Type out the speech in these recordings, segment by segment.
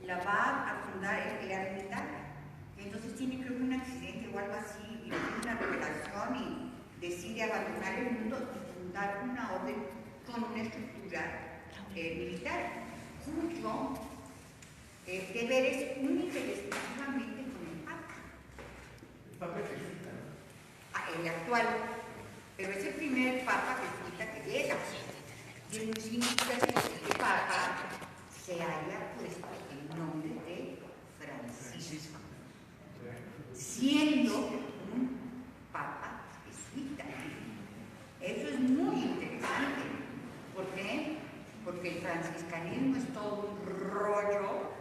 la va a fundar el ermita, entonces tiene creo que un accidente o algo así, y tiene una revelación y decide abandonar el mundo y fundar una orden con una estructura militar, cuyo deber es única y exclusivamente con el Papa. El Papa jesuita, ¿no? El actual, pero es el primer Papa jesuita que llega. Y el significa que este Papa se haya puesto el nombre de Francisco, siendo un Papa jesuita. Eso es muy interesante. ¿Por qué? Porque el franciscanismo es todo un rollo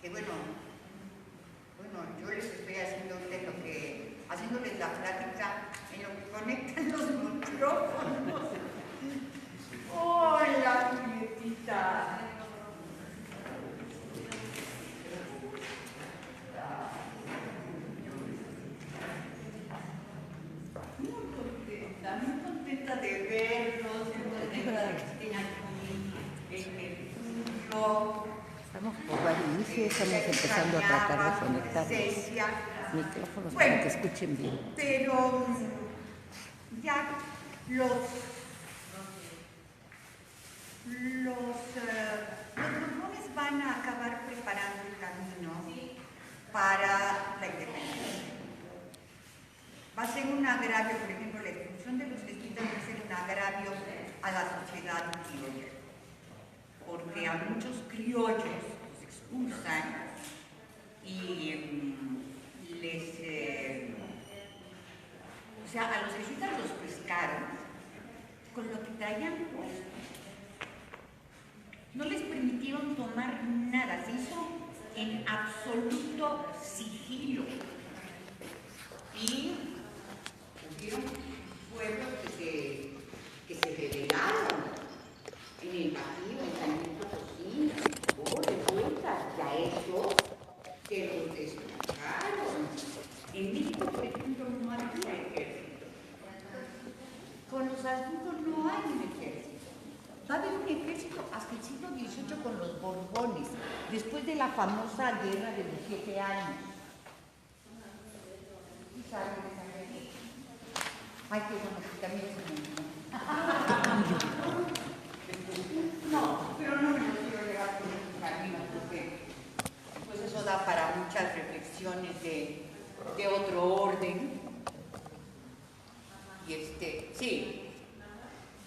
que, bueno, yo les estoy haciéndoles la plática en lo que conectan los micrófonos. ¡Hola, Julietita! Muy contenta de verlos, muy contenta de que estén aquí en el estudio. Estamos por dar inicio, estamos empezando a tratar de conectar los micrófonos para que escuchen bien. Pero ya los borbones van a acabar preparando el camino para la independencia. Va a ser un agravio, por ejemplo, la expulsión de los jesuitas va a ser un agravio a la sociedad criolla, porque a muchos criollos los expulsan y o sea, a los jesuitas los pescaron con lo que traían puesto. No les permitieron tomar nada, se hizo en absoluto sigilo. Y hubieron pueblos que se rebelaron en el Bajío, en San Luis Potosí, de vuelta, y a esos que los despojaron. En México, por ejemplo, no había ejército. Con los Habsburgos no hay un ejército. Va a haber un ejército hasta el siglo XVIII con los Borbones, después de la famosa guerra de los 7 años. ¿Y saben de esa guerra? Ay, qué bueno, que también se me No, pero no me lo quiero llevar por el camino, porque pues eso da para muchas reflexiones de otro orden. Y sí.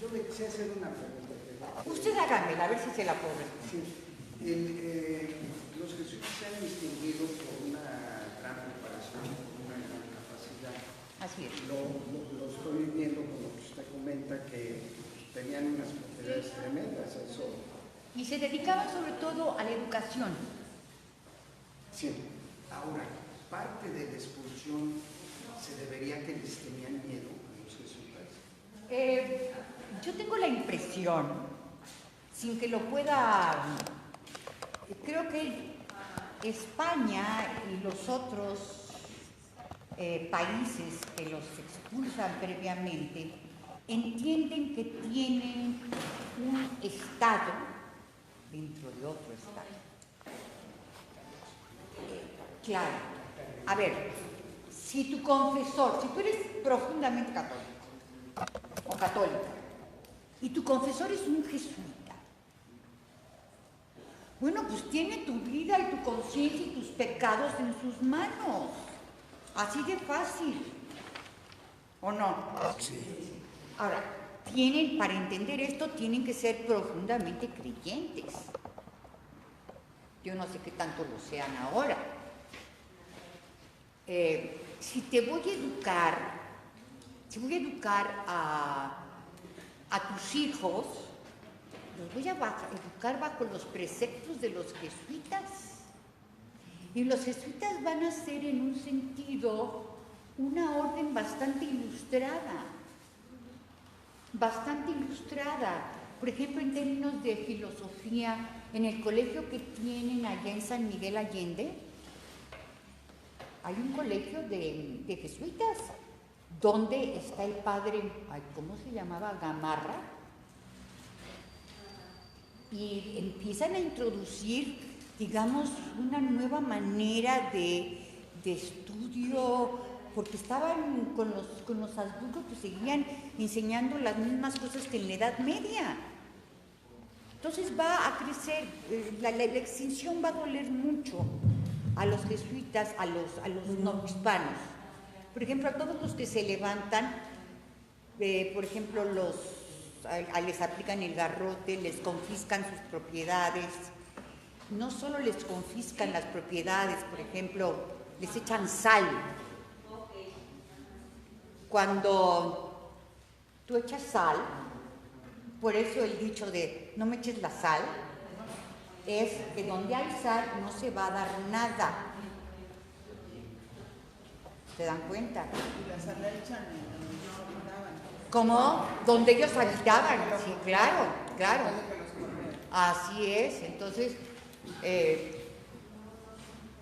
Yo me quise hacer una pregunta. Usted hágamela, a ver si se la puedo responder. Sí. Los jesuitas se han distinguido por una gran preparación, por una gran capacidad. Así es. Lo estoy viendo con lo que usted comenta, que tenían unas propiedades tremendas. Eso. Y se dedicaban sobre todo a la educación. Sí. Ahora, parte de la expulsión se debería que les tenían miedo a los jesuitas. Yo tengo la impresión, sin que lo pueda, creo que España y los otros países que los expulsan previamente entienden que tienen un Estado dentro de otro Estado. Claro, a ver, si tu confesor, si tú eres profundamente católico o católica, y tu confesor es un jesuita, bueno, pues tiene tu vida y tu conciencia y tus pecados en sus manos. Así de fácil. ¿O no? Sí. Ahora, para entender esto, tienen que ser profundamente creyentes. Yo no sé qué tanto lo sean ahora. Si te voy a educar a tus hijos, los voy a educar bajo los preceptos de los jesuitas. Y los jesuitas van a ser, en un sentido, una orden bastante ilustrada. Por ejemplo, en términos de filosofía, en el colegio que tienen allá en San Miguel Allende, hay un colegio de jesuitas, donde está el padre, ¿cómo se llamaba? Gamarra. Y empiezan a introducir digamos, una nueva manera de estudio, porque estaban con los Habsburgo, pues seguían enseñando las mismas cosas que en la Edad Media. Entonces va a crecer, la extinción va a doler mucho a los jesuitas, a los novohispanos. Por ejemplo, a todos los que se levantan, por ejemplo, les aplican el garrote, les confiscan sus propiedades. No solo les confiscan las propiedades, por ejemplo, les echan sal. Cuando tú echas sal, por eso el dicho de no me eches la sal, es que donde hay sal no se va a dar nada. ¿Se dan cuenta? Y la sal la echan donde ellos habitaban. ¿Cómo? Donde ellos habitaban, sí, claro, claro. Así es, entonces,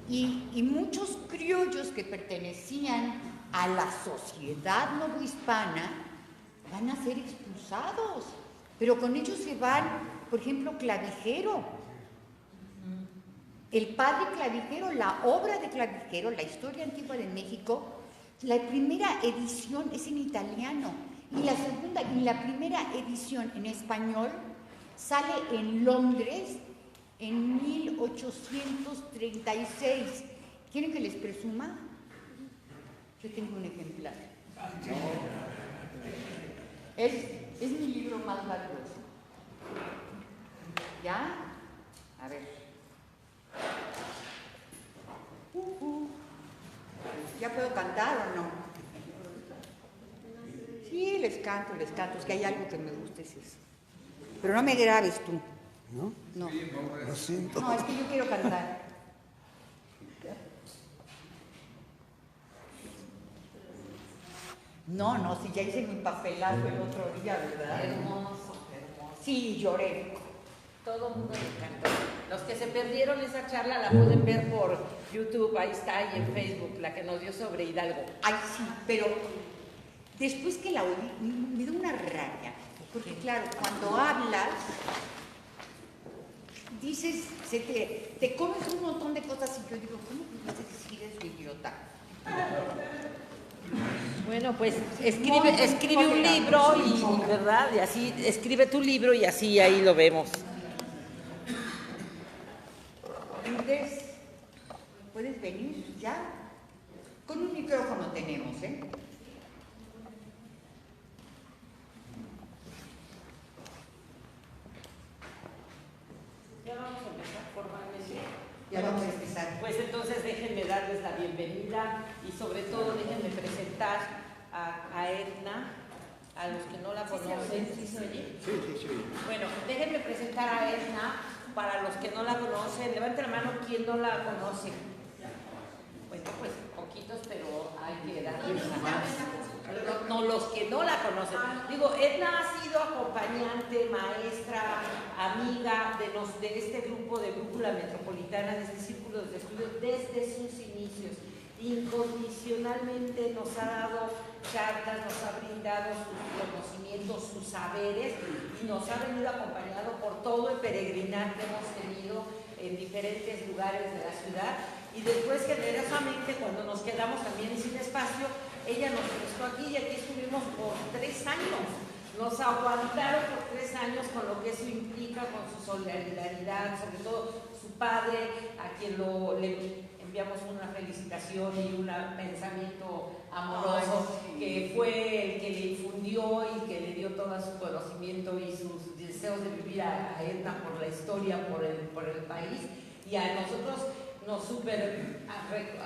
y muchos criollos que pertenecían a la sociedad novohispana van a ser expulsados, pero con ellos se van, por ejemplo, Clavijero. El padre Clavijero, la obra de Clavijero, la historia antigua de México, la primera edición es en italiano y la primera edición en español sale en Londres en 1836. ¿Quieren que les presuma? Yo tengo un ejemplar. Es mi libro más valioso. ¿Ya? A ver. ¿Ya puedo cantar o no? Sí, les canto, es que hay algo que me gusta, es eso. Pero no me grabes tú. ¿No? No. Lo siento. No, es que yo quiero cantar. No, si ya hice mi papelazo el otro día, ¿verdad? Hermoso. Sí, lloré. Todo el mundo le encantó. Los que se perdieron esa charla la pueden ver por YouTube, ahí está, y en Facebook, la que nos dio sobre Hidalgo. Ay, sí, pero después que la oí, me da una rabia. Porque claro, cuando hablas, dices, te comes un montón de cosas y yo digo, ¿cómo pudiste decir eso, idiota? Bueno, pues escribe un libro y, ¿verdad? Y así, escribe tu libro y así ahí lo vemos. ¿Puedes venir ya? Con un micrófono tenemos, ¿eh? Ya vamos a empezar formalmente. Ya vamos a empezar. Pues entonces déjenme darles la bienvenida y sobre todo déjenme presentar a Edna, a los que no la conocen. ¿Sí se oye? Sí. Bueno, déjenme presentar a Edna para los que no la conocen. Levanten la mano quien no la conoce. Bueno, pues poquitos, pero hay que darles una mano. No, los que no la conocen. Digo, Edna ha sido acompañante, maestra, amiga de este grupo de Brújula Metropolitana, de este círculo de estudios desde sus inicios. Incondicionalmente nos ha dado cartas, nos ha brindado sus conocimientos, sus saberes y nos ha venido acompañado por todo el peregrinar que hemos tenido en diferentes lugares de la ciudad. Y después, generosamente, cuando nos quedamos también sin espacio, ella nos prestó aquí y aquí estuvimos por 3 años. Nos aguantaron por 3 años con lo que eso implica, con su solidaridad, sobre todo su padre, a quien le enviamos una felicitación y un pensamiento amoroso, que fue el que le infundió y que le dio todo su conocimiento y sus deseos de vivir a Edna por la historia, por el país, y a nosotros nos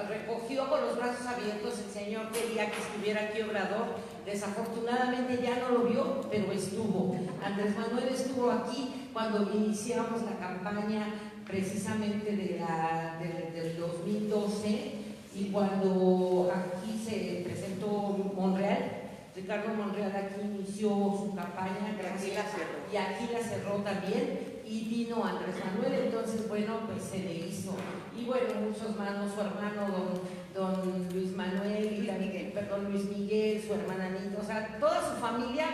recogió con los brazos abiertos. El Señor quería que estuviera aquí Obrador. Desafortunadamente ya no lo vio, pero estuvo. Andrés Manuel estuvo aquí cuando iniciamos la campaña precisamente del 2012 y cuando aquí se presentó Monreal. Ricardo Monreal aquí inició su campaña, y aquí la cerró también, y vino Andrés Manuel, entonces bueno, pues se le hizo. Y bueno, muchos más, su hermano don Luis Manuel, Luis Miguel, su hermana Anita, o sea, toda su familia,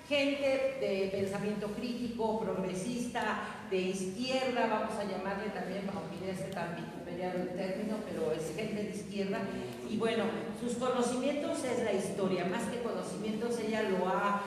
gente de pensamiento crítico, progresista, de izquierda, vamos a llamarle también, aunque ya esté tan vituperiado el término, pero es gente de izquierda. Y bueno, sus conocimientos es la historia, más que conocimientos ella lo ha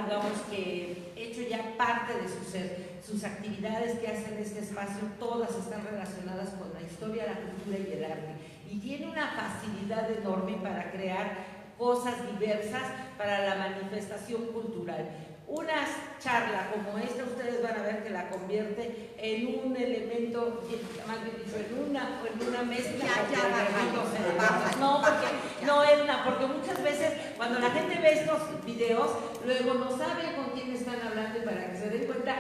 digamos que hecho ya parte de su ser. Sus actividades que hace en este espacio, todas están relacionadas con la historia, la cultura y el arte. Y tiene una facilidad enorme para crear cosas diversas para la manifestación cultural. Una charla como esta, ustedes van a ver que la convierte en un elemento, más bien dicho, en una mezcla. Porque muchas veces cuando la gente ve estos videos, luego no sabe con quién están hablando, y para que se den cuenta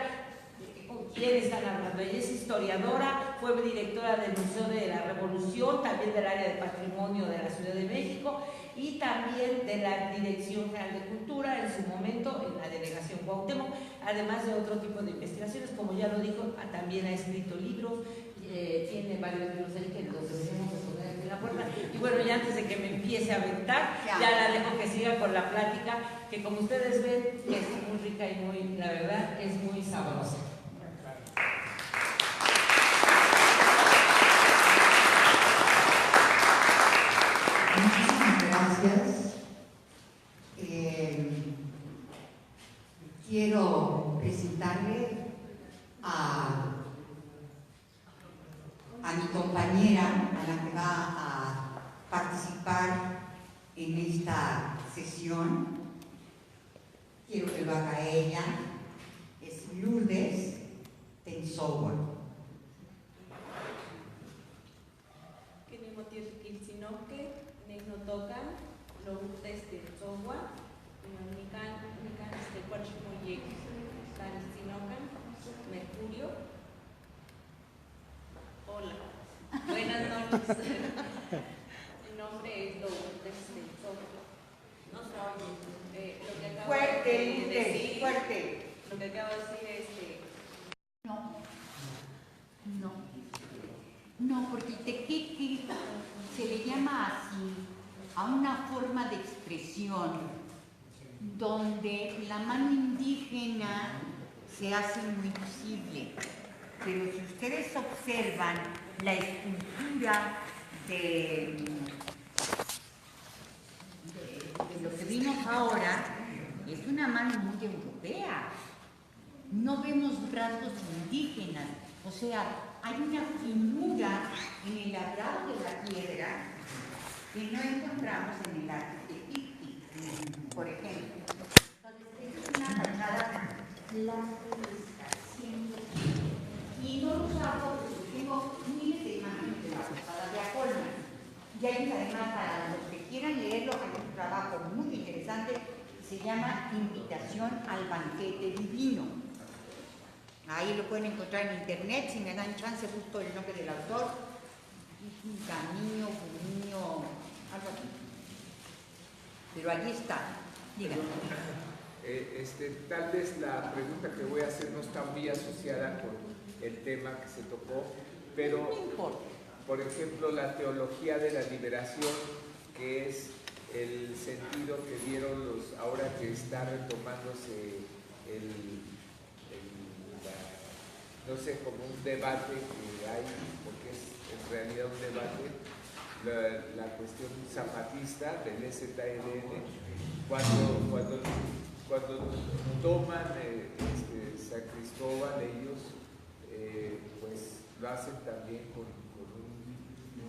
con quién están hablando. Ella es historiadora, fue directora del Museo de la Revolución, también del área de patrimonio de la Ciudad de México, y también de la Dirección General de Cultura, en su momento en la Delegación Cuauhtémoc, además de otro tipo de investigaciones, como ya lo dijo, también ha escrito libros, tiene varios libros ahí que los debemos de poner aquí en la puerta. Y bueno, ya antes de que me empiece a aventar, ya la dejo que siga con la plática, que como ustedes ven, es muy rica y muy, la verdad, es muy sabrosa. Gracias. Quiero presentarle a mi compañera, a la que va a participar en esta sesión. Quiero que lo haga ella. Es Lourdes Tensowa. Tocan los de software, Nican Cuachimoyek, Canistinocan, Mercurio. Hola, buenas noches. Mi nombre es Lourdes Software. No se oye. Lo que acabo de decir, fuerte. Lo que acabo de decir es que No, porque tequeque se le llama así a una forma de expresión donde la mano indígena se hace muy visible. Pero si ustedes observan la escultura de lo que vimos ahora, es una mano muy europea. No vemos rasgos indígenas, o sea, hay una finura en el labrado de la piedra que no encontramos en el arte egipcio, por ejemplo. Entonces, es una fachada clásica, y no lo hago porque tengo miles de imágenes de la fachada de Acolman. Y hay además, para los que quieran leerlo, hay un trabajo muy interesante que se llama Invitación al Banquete Divino. Ahí lo pueden encontrar en internet, si me dan chance, justo el nombre del autor. Camino, algo así. Pero allí está. Díganme. Tal vez la pregunta que voy a hacer no está muy asociada con el tema que se tocó, pero no importa. Por ejemplo, la teología de la liberación, que es el sentido que dieron ahora que está retomándose no sé, como un debate que hay, porque es en realidad un debate, la cuestión zapatista del ZLN, cuando toman San Cristóbal, ellos pues lo hacen también con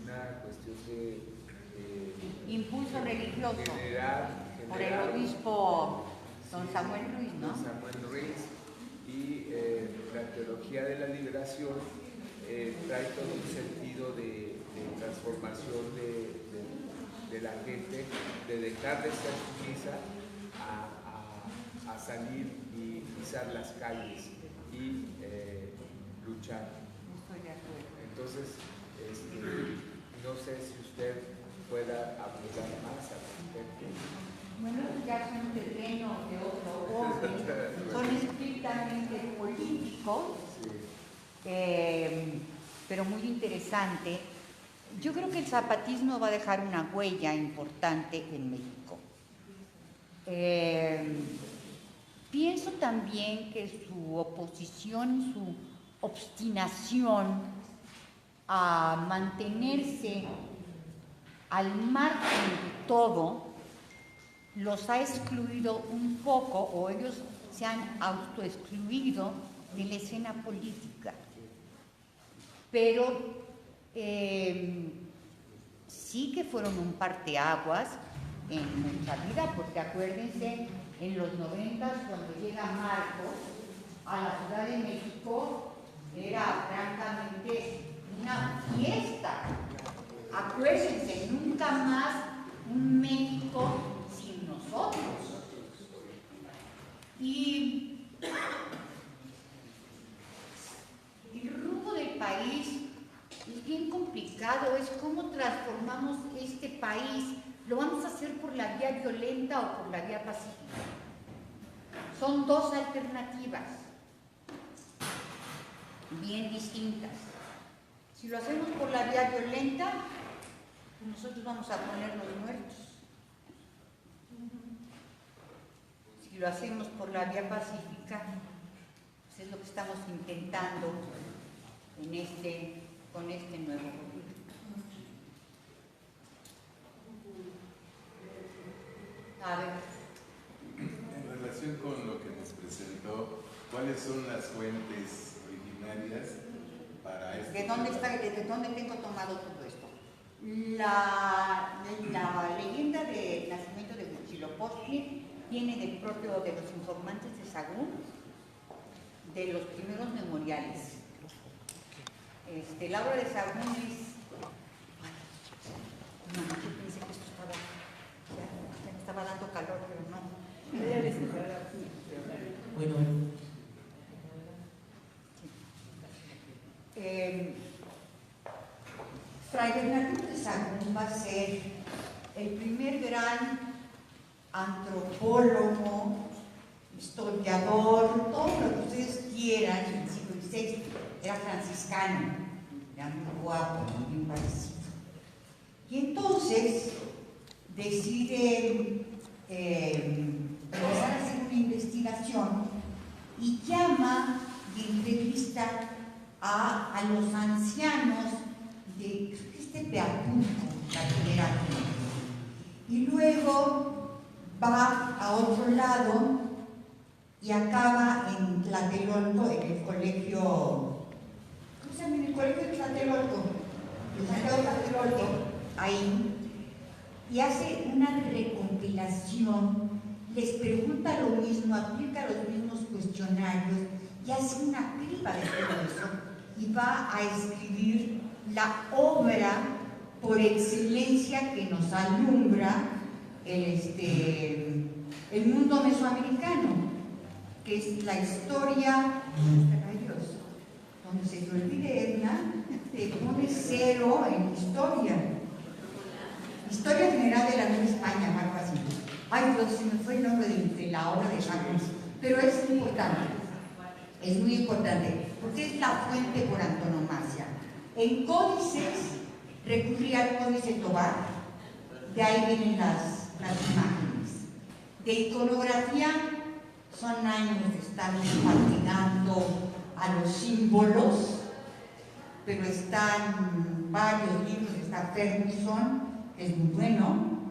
una cuestión de impulso religioso general, por el obispo don Samuel Ruiz, ¿no? Samuel Ruiz. Y la teología de la liberación trae todo un sentido de transformación de la gente, de dejar de ser sumisa a salir y pisar las calles y luchar. Estoy de acuerdo. Entonces, no sé si usted pueda abundar más al respecto. Bueno, ya son terrenos de otro orden, son estrictamente políticos, pero muy interesante. Yo creo que el zapatismo va a dejar una huella importante en México. Pienso también que su oposición y su obstinación a mantenerse al margen de todo los ha excluido un poco, o ellos se han autoexcluido de la escena política. Pero sí que fueron un parteaguas en nuestra vida, porque acuérdense, en los 90, cuando llega Marcos a la Ciudad de México, era francamente una fiesta. Acuérdense, nunca más un México sin nosotros. Y el rumbo del país es bien complicado, es cómo transformamos este país. ¿Lo vamos a hacer por la vía violenta o por la vía pacífica? Son dos alternativas bien distintas. Si lo hacemos por la vía violenta, nosotros vamos a poner los muertos. Si lo hacemos por la vía pacífica, pues es lo que estamos intentando con este nuevo gobierno. A ver. En relación con lo que nos presentó, ¿cuáles son las fuentes originarias para esto? ¿De dónde tengo tomado todo esto? La leyenda del nacimiento de Huitzilopochtli viene de los informantes de Sagún, de los primeros memoriales. La obra de Sagún es... No, yo pensé que esto me estaba dando calor, pero no. Bueno. Fray Bernardino de Sagún va a ser el primer gran antropólogo, historiador, todo lo que ustedes quieran en el siglo XVI. Era franciscano, era muy guapo, muy bien parecido. Y entonces decide empezar a hacer una investigación y llama y entrevista a los ancianos de Acapulco, la primera vez. Y luego va a otro lado y acaba en Tlatelolco, en el colegio, ¿cómo se llama? En el colegio de Tlatelolco, ahí, y hace una recompilación, les pregunta lo mismo, aplica los mismos cuestionarios y hace una criba de todo eso y va a escribir la obra por excelencia que nos alumbra el mundo mesoamericano, que es la historia, donde se te olvide, Edna, te pone 0 en historia. Historia general de la Nueva España, algo así. Ay, Dios, se me fue el nombre de la obra de Sagún, pero es importante, es muy importante, porque es la fuente por antonomasia. En códices, recurría al códice Tobar, de ahí vienen las imágenes. De iconografía, son años de estar investigando a los símbolos, pero están varios libros, está Ferguson, que es muy bueno.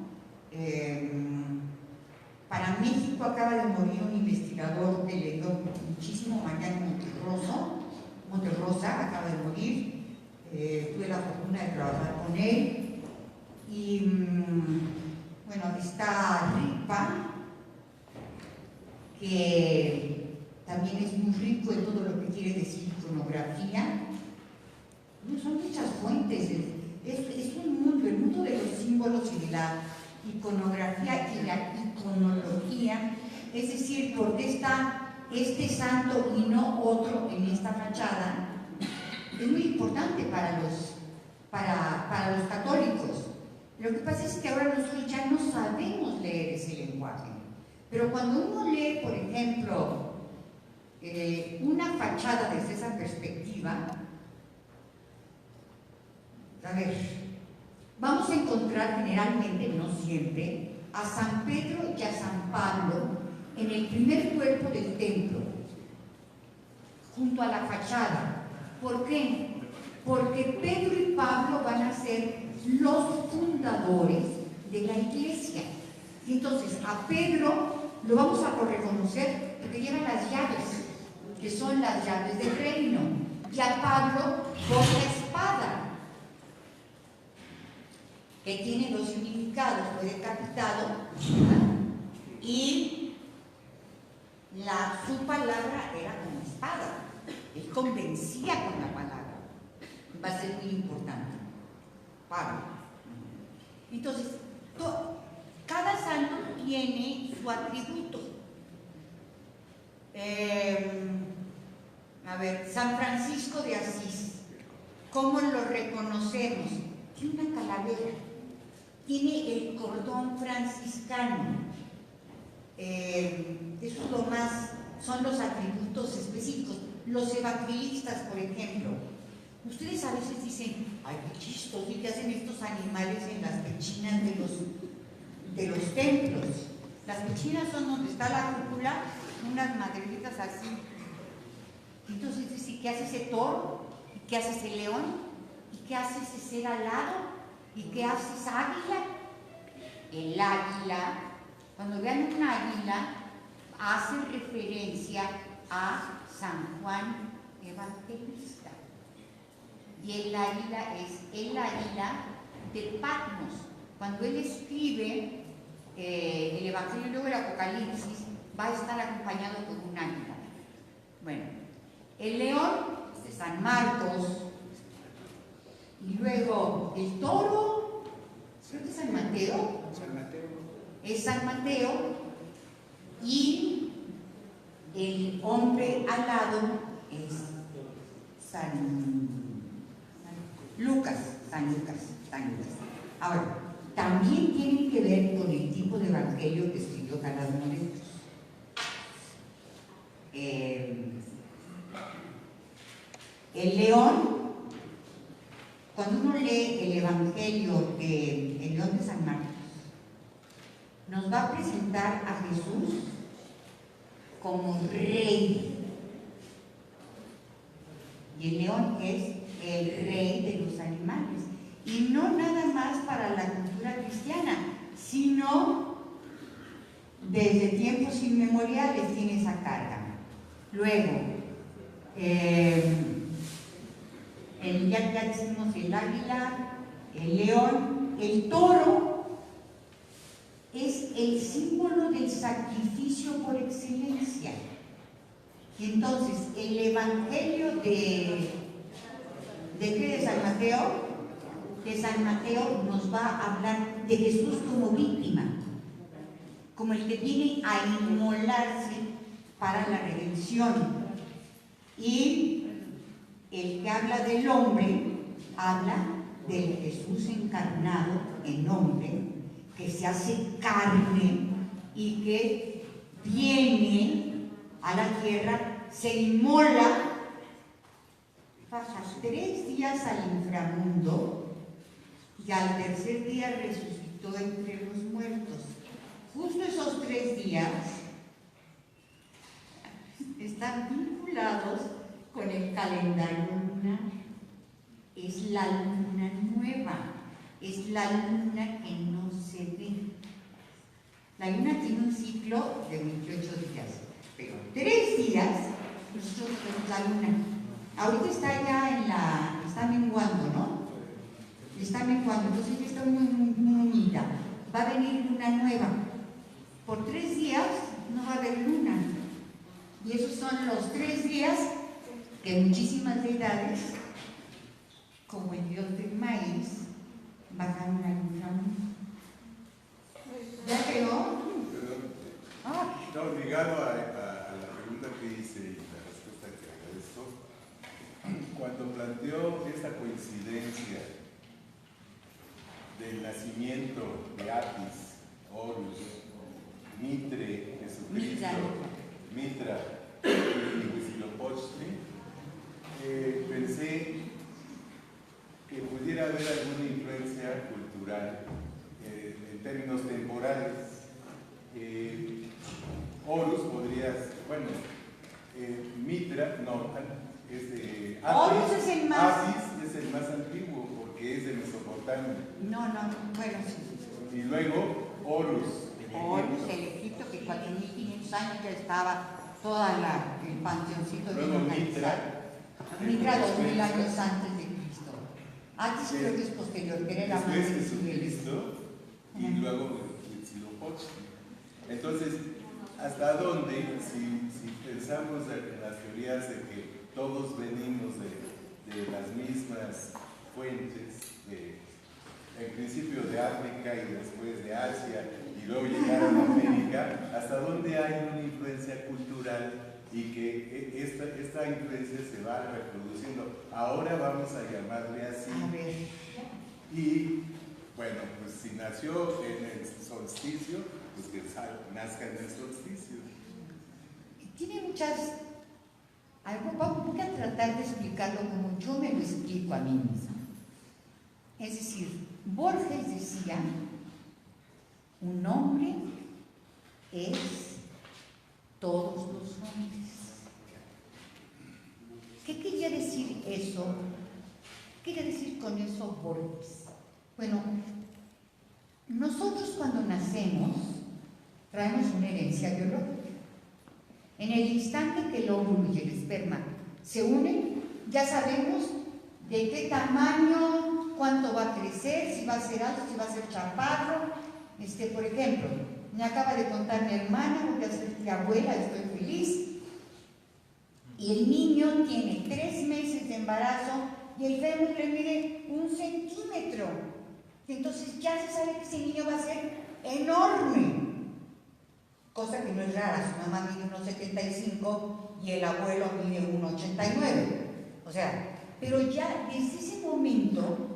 Para México acaba de morir un investigador que le dio muchísimo, Mariano Monterrosa, acaba de morir. Tuve la fortuna de trabajar con él. Y bueno, está Ripa, que también es muy rico en todo lo que quiere decir iconografía. No, son muchas fuentes, es un mundo, el mundo de los símbolos y de la iconografía y la iconología, es decir, por qué está este santo y no otro en esta fachada, es muy importante para los católicos. Lo que pasa es que ahora nosotros ya no sabemos leer ese lenguaje, pero cuando uno lee, por ejemplo, una fachada desde esa perspectiva, a ver, vamos a encontrar generalmente, no siempre, a San Pedro y a San Pablo en el primer cuerpo del templo, junto a la fachada. ¿Por qué? Porque Pedro y Pablo van a ser los fundadores de la iglesia. Y entonces a Pedro lo vamos a reconocer porque lleva las llaves, que son las llaves del reino, y a Pablo por la espada, que tiene dos significados: fue decapitado, ¿verdad? Y su palabra era como espada. Él convencía con la palabra. Va a ser muy importante. Pablo. Entonces, cada santo tiene su atributo. San Francisco de Asís, ¿cómo lo reconocemos? Tiene una calavera, tiene el cordón franciscano. Eso es lo más, son los atributos específicos. Los evangelistas, por ejemplo, ustedes a veces dicen, ay, qué chistoso, ¿y qué hacen estos animales en las pechinas de los templos? Las pechinas son donde está la cúpula, unas maderitas así. Entonces dice, ¿qué hace ese toro? ¿Y qué hace ese león? ¿Y qué hace ese ser alado? ¿Y qué hace esa águila? El águila, cuando vean una águila, hace referencia a San Juan Evangelista. Y el águila es el águila de Patmos. Cuando él escribe el Evangelio y luego el Apocalipsis, va a estar acompañado por un águila. Bueno, el león es de San Marcos, y luego el toro, creo que es San Mateo. San Mateo. Es San Mateo, y el hombre alado es San Lucas. Ahora, también tiene que ver con el tipo de evangelio que escribió cada uno de ellos. El león, cuando uno lee el evangelio del león de San Marcos, nos va a presentar a Jesús como rey. Y el león es el rey de los animales. Y no nada más para la cultura cristiana, sino desde tiempos inmemoriales tiene esa carga. Luego, ya decimos el águila, el león, el toro es el símbolo del sacrificio por excelencia. Y entonces, el evangelio de San Mateo, nos va a hablar de Jesús como víctima, como el que viene a inmolarse para la redención. Y el que habla del hombre, habla del Jesús encarnado en hombre, que se hace carne y que viene a la tierra, se inmola, baja 3 días al inframundo y al tercer día resucitó entre los muertos. Justo esos 3 días están vinculados con el calendario lunar. Es la luna nueva, es la luna que no se ve. La luna tiene un ciclo de 28 días, pero 3 días nosotros vemos la luna. Ahorita está menguando, ¿no? Está menguando, entonces ya está muy unida. Va a venir luna nueva. Por 3 días no va a haber luna. Y esos son los 3 días que muchísimas deidades, como el dios del maíz, bajaron a luna. ¿Ya quedó? No, ligado a la pregunta que hice y la respuesta que agradezco, cuando planteó esta coincidencia del nacimiento de Apis, Horus, Mitre, Jesucristo, Mitra y Huitzilopochtli, pensé que pudiera haber alguna influencia cultural en términos temporales. Horus No, bueno, sí. Y luego Horus. Horus, el Egipto, que 4.500 años ya estaba toda el panteoncito luego bien organizado. Mitra 2.000 años antes de Cristo. Antes creo que es posterior, que era la Después Jesucristo y luego Huitzilopochtli. Entonces, ¿hasta dónde, si pensamos en las teorías de que todos venimos de las mismas fuentes, en principio de África y después de Asia y luego llegaron a América, hasta dónde hay una influencia cultural y que esta influencia se va reproduciendo? Ahora vamos a llamarle así. A ver. Y bueno, pues si nació en el solsticio, pues que nazca en el solsticio. Tiene muchas... Voy a tratar de explicarlo como yo me lo explico a mí misma. Es decir, Borges decía, un hombre es todos los hombres. ¿Qué quería decir eso? ¿Qué quería decir con eso Borges? Bueno, nosotros cuando nacemos traemos una herencia biológica. En el instante que el óvulo y el esperma se unen, ya sabemos de qué tamaño, cuánto va a crecer, si va a ser alto, si va a ser chaparro. Por ejemplo, me acaba de contar mi hermana, voy a ser mi abuela, estoy feliz. Y el niño tiene 3 meses de embarazo y el fémur le mide 1 centímetro. Entonces ya se sabe que ese niño va a ser enorme. Cosa que no es rara, su mamá mide 1,75 y el abuelo mide 1,89. O sea, pero ya desde ese momento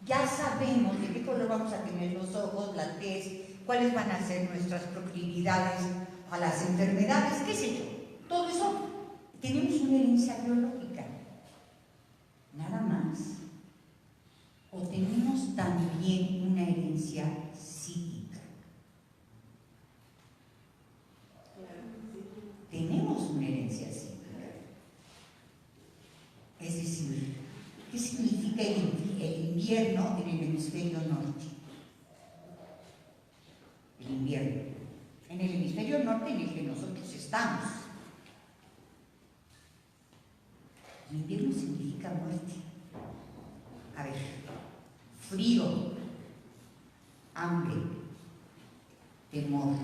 ya sabemos de qué color vamos a tener los ojos, la tez, cuáles van a ser nuestras proclividades a las enfermedades, qué sé yo. Todo eso tenemos una herencia biológica. Nada más. O tenemos también una herencia psíquica. Tenemos una herencia psíquica. Es decir, ¿qué significa el invierno en el hemisferio norte? El invierno. En el hemisferio norte en el que nosotros estamos. El invierno significa muerte. A ver, frío, hambre, temor.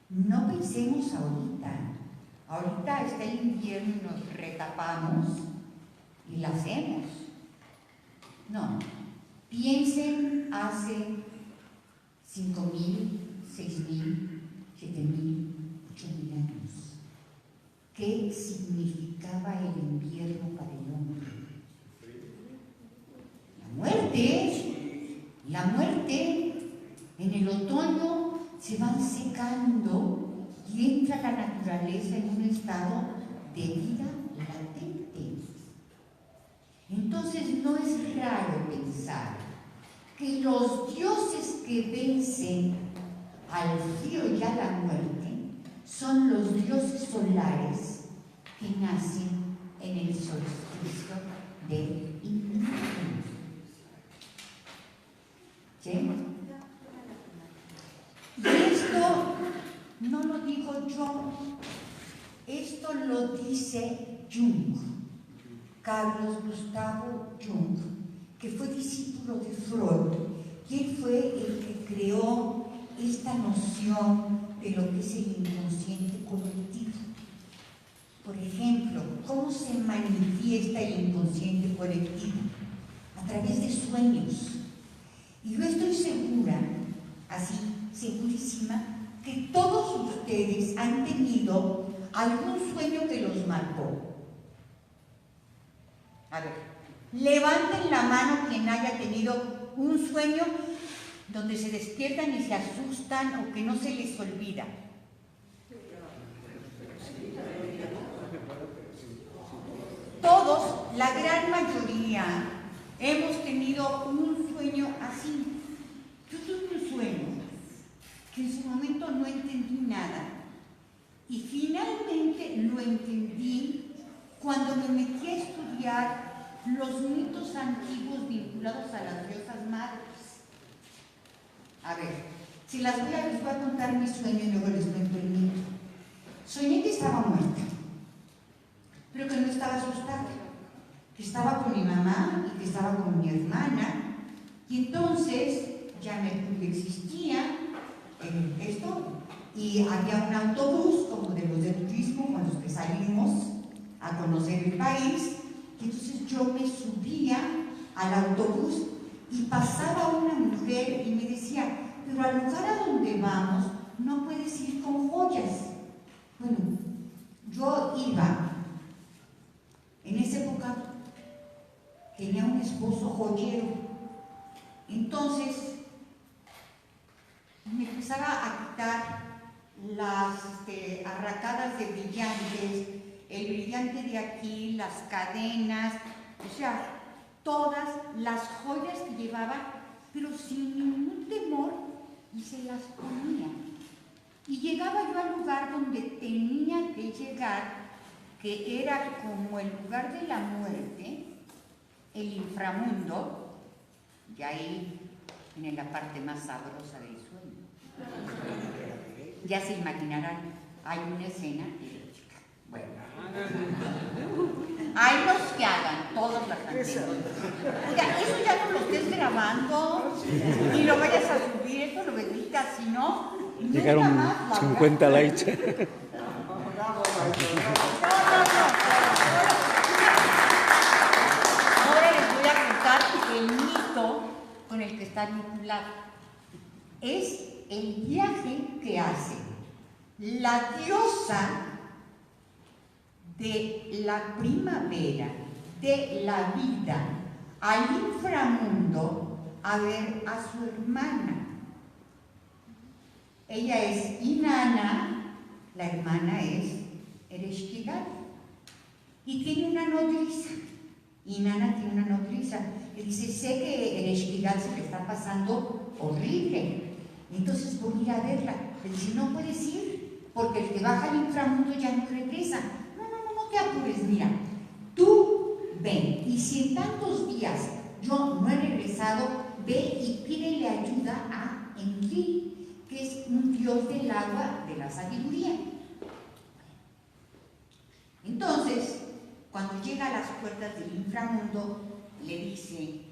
No pensemos ahorita. Ahorita está el invierno y nos retapamos y la hacemos. No. Piensen hace 5.000, 6.000, 7.000, 8.000 años. ¿Qué significaba el invierno para el hombre? La muerte. La muerte. En el otoño se van secando y entra la naturaleza en un estado de vida latente. Entonces no es raro pensar que los dioses que vencen al frío y a la muerte son los dioses solares que nacen en el solsticio del invierno. ¿Sí? Y esto no lo digo yo, esto lo dice Jung, Carlos Gustavo Jung, que fue discípulo de Freud, y él fue el que creó esta noción de lo que es el inconsciente colectivo. Por ejemplo, ¿cómo se manifiesta el inconsciente colectivo? A través de sueños. Y yo estoy segura, así, segurísima, que todos ustedes han tenido algún sueño que los marcó. A ver, levanten la mano quien haya tenido un sueño donde se despiertan y se asustan o que no se les olvida. Todos, la gran mayoría, hemos tenido un sueño así. Yo tuve un sueño que en su momento no entendí nada y finalmente lo entendí cuando me metí a estudiar los mitos antiguos vinculados a las diosas madres. A ver, si les voy a contar mi sueño y luego les cuento el mito. Soñé que estaba muerta, pero que no estaba asustada, que estaba con mi mamá y que estaba con mi hermana, y entonces ya me existía esto, y había un autobús como de los de turismo con los que salimos a conocer el país, y entonces yo me subía al autobús y pasaba una mujer y me decía, pero al lugar a donde vamos no puedes ir con joyas. Bueno, yo iba, en esa época tenía un esposo joyero, entonces me empezaba a quitar las arracadas de brillantes, el brillante de aquí, las cadenas, o sea, todas las joyas que llevaba, pero sin ningún temor, y se las ponía. Y llegaba yo al lugar donde tenía que llegar, que era como el lugar de la muerte, el inframundo, y ahí viene la parte más sabrosa del sueño. Ya se imaginarán, hay una escena erótica. Bueno, hay los que hagan, todos las canciones. Oiga, eso ya no lo estés grabando, ni lo vayas a subir, esto lo editas, si no, llegaron 50 likes. Ahora les voy a contar el mito con el que está vinculado. Es el viaje que hace la diosa de la primavera, de la vida, al inframundo a ver a su hermana. Ella es Inanna, la hermana es Ereshkigal, y tiene una nodriza. Inanna tiene una nodriza. Y dice, sé que Ereshkigal se le está pasando horrible. Entonces voy a ir a verla. Le dice, no puedes ir, porque el que baja al inframundo ya no regresa. No te apures, mira, tú ven, y si en tantos días yo no he regresado, ve y pídele ayuda a Enlil, que es un dios del agua, de la sabiduría. Entonces, cuando llega a las puertas del inframundo, le dicen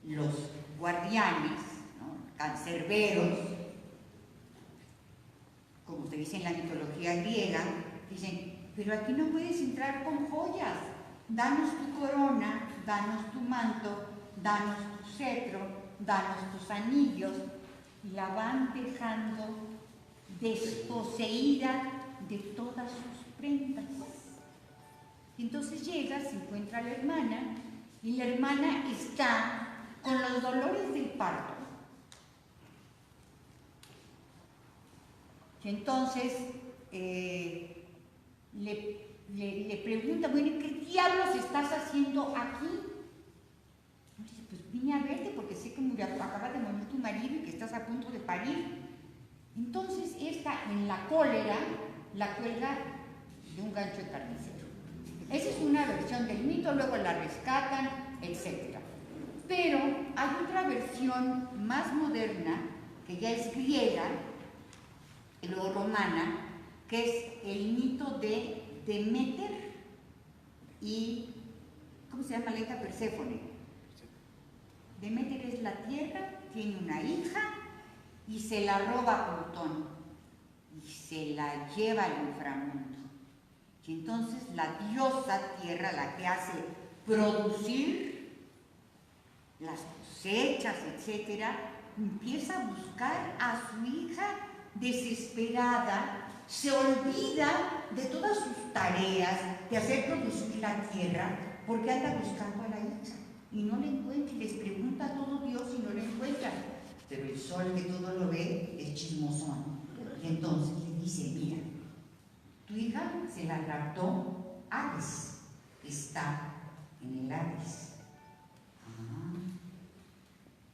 los guardianes, cancerberos, como se dice en la mitología griega, dicen, pero aquí no puedes entrar con joyas, danos tu corona, danos tu manto, danos tu cetro, danos tus anillos, y la van dejando desposeída de todas sus prendas. Y entonces llega, se encuentra a la hermana, y la hermana está con los dolores del parto. Y entonces le pregunta, bueno, ¿qué diablos estás haciendo aquí? Y dice, pues vine a verte porque sé que acaba de morir tu marido y que estás a punto de parir. Entonces esta, en la cólera, la cuelga de un gancho de carnicero. Esa es una versión del mito, luego la rescatan, etc. Pero hay otra versión más moderna, que ya es griega, y luego romana, que es el mito de Deméter y, ¿cómo se llama la hija? Perséfone. Deméter es la tierra, tiene una hija y se la roba a Plutón y se la lleva al inframundo. Y entonces la diosa tierra, la que hace producir las cosechas, etc., empieza a buscar a su hija desesperada, se olvida de todas sus tareas de hacer producir la tierra porque anda buscando a la hija y no la encuentra, y les pregunta a todo Dios y no la encuentra, pero el sol que todo lo ve es chismosón, y entonces le dice, mira, tu hija se la raptó Hades, que está en el Hades.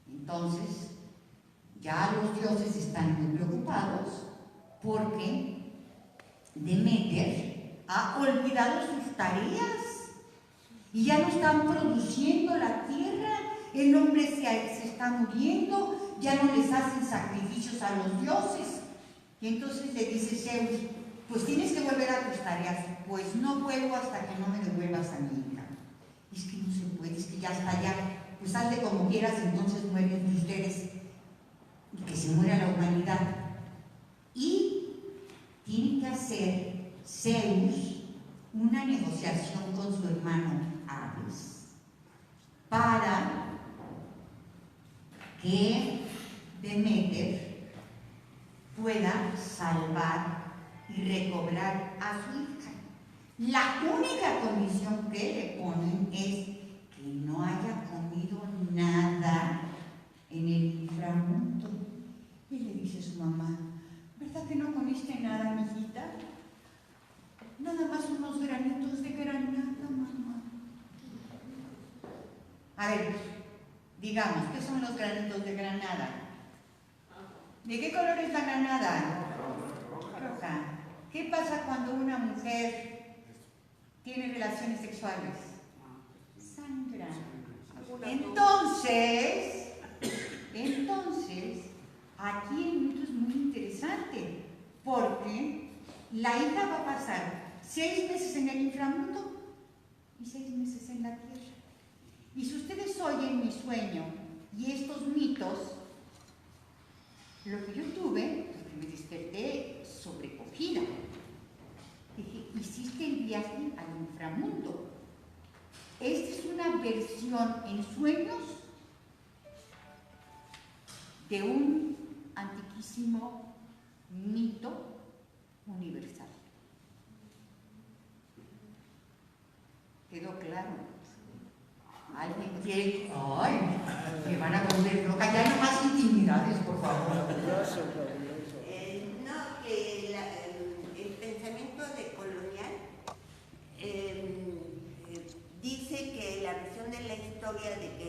Entonces ya los dioses están muy preocupados porque Deméter ha olvidado sus tareas y ya no están produciendo la tierra, el hombre se está muriendo, ya no les hacen sacrificios a los dioses. Y entonces le dice Zeus, pues tienes que volver a tus tareas. Pues no vuelvo hasta que no me devuelvas a mi hija. Es que no se puede, es que ya está ya. Pues hazle como quieras, entonces mueren ustedes y que se muera la humanidad. Y tiene que hacer Zeus una negociación con su hermano Hades para que Deméter pueda salvar y recobrar a su hija. La única condición que le ponen es que no haya comido nada en el inframundo. Y le dice a su mamá, ¿verdad que no comiste nada, mijita? Nada más unos granitos de granada, mamá. A ver, digamos, ¿qué son los granitos de granada? ¿De qué color es la granada? Roja. ¿Qué pasa cuando una mujer tiene relaciones sexuales? Sangra. Entonces, aquí el mito es muy interesante, porque la hija va a pasar 6 meses en el inframundo y 6 meses en la tierra. Y si ustedes oyen mi sueño y estos mitos, lo que yo tuve, porque me desperté sobrecogida, dije, hiciste el viaje al inframundo. Esta es una versión en sueños de un antiquísimo mito universal. ¿Quedó claro? ¿Alguien quiere? ¡Ay! Me van a volver loca. Ya hay más intimidades, por favor. No, que el pensamiento decolonial dice que la versión de la historia de que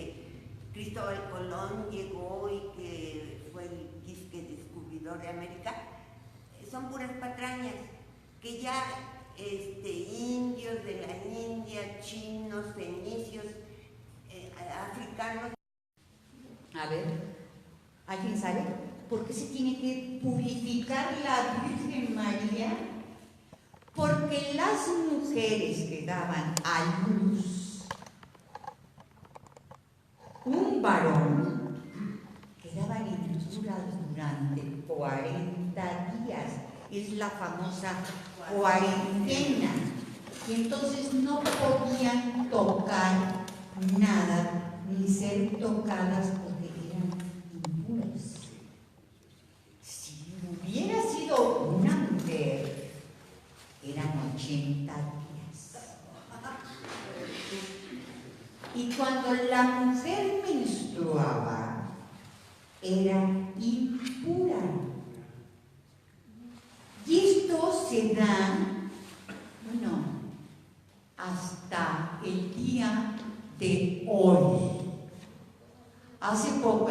Cristóbal Colón llegó y que fue el disque descubridor de América son puras patrañas, que ya indios de la India, chinos, fenicios, africanos. A ver, ¿alguien sabe por qué se tiene que purificar la Virgen María? Porque las mujeres que daban a luz un varón quedaban impluras durante 40 días. Es la famosa cuarentena. Y entonces no podían tocar nada, ni ser tocadas porque eran impuras. Si hubiera sido una mujer, eran 80 días. Y cuando la mujer menstruaba, era impura. Y esto se da, bueno, hasta el día de hoy. Hace poco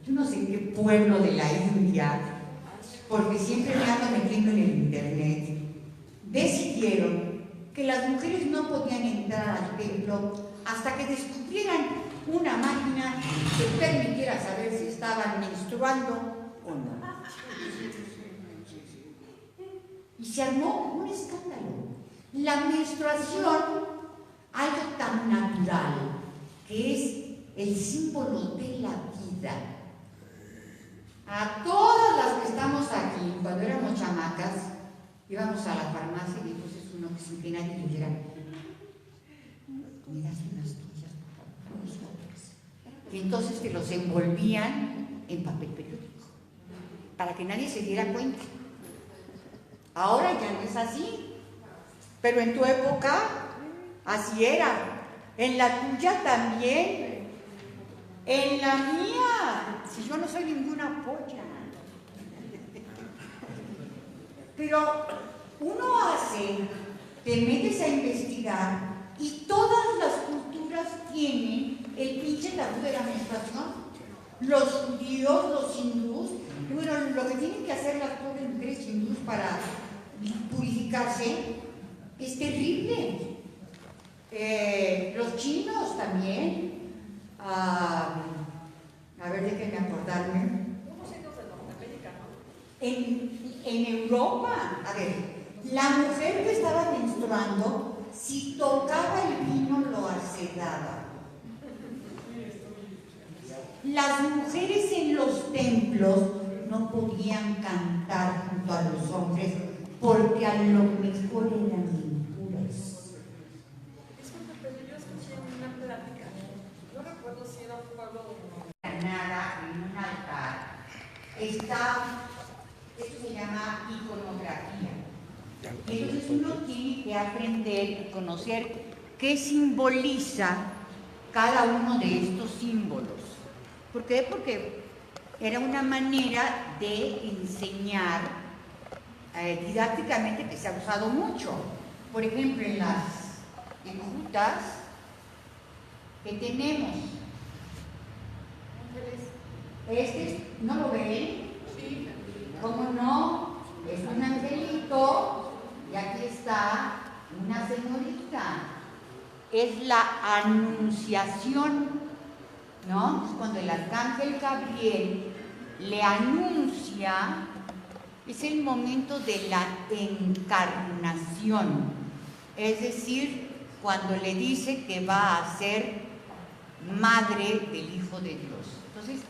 yo no sé en qué pueblo de la India, porque siempre me ando metiendo en el internet, decidieron que las mujeres no podían entrar al templo hasta que descubrieran una máquina que permitiera saber si estaban menstruando o no. Y se armó un escándalo. La menstruación, algo tan natural, que es el símbolo de la vida. A todas las que estamos aquí, cuando éramos chamacas, íbamos a la farmacia y entonces uno que sin que nadie tuviera, me das unas toallas, por favor. Y entonces te los envolvían en papel periódico, para que nadie se diera cuenta. Ahora ya no es así, pero en tu época así era, en la tuya también, en la mía, si yo no soy ninguna polla. Pero uno te metes a investigar y todas las culturas tienen el pinche tabú de la menstruación. Los judíos, los hindús, y bueno, lo que tienen que hacer las pobres mujeres hindús para purificarse es terrible. En Europa, a ver, la mujer que estaba menstruando, si tocaba el vino lo acedaba. Las mujeres en los templos no podían cantar junto a los hombres porque a lo mejor eran impuras. Disculpe, pero yo escuché una plática, no recuerdo si era un pueblo de Nada en un altar está, esto se llama iconografía. Y entonces uno tiene que aprender y conocer qué simboliza cada uno de estos símbolos. ¿Por qué? Porque era una manera de enseñar didácticamente que se ha usado mucho. Por ejemplo, en las enjutas que tenemos. ¿No lo ven? Sí. ¿Cómo no? Es un angelito y aquí está una señorita. Es la anunciación, ¿no? Es cuando el arcángel Gabriel le anuncia, es el momento de la encarnación, es decir, cuando le dice que va a ser madre del Hijo de Dios. Entonces,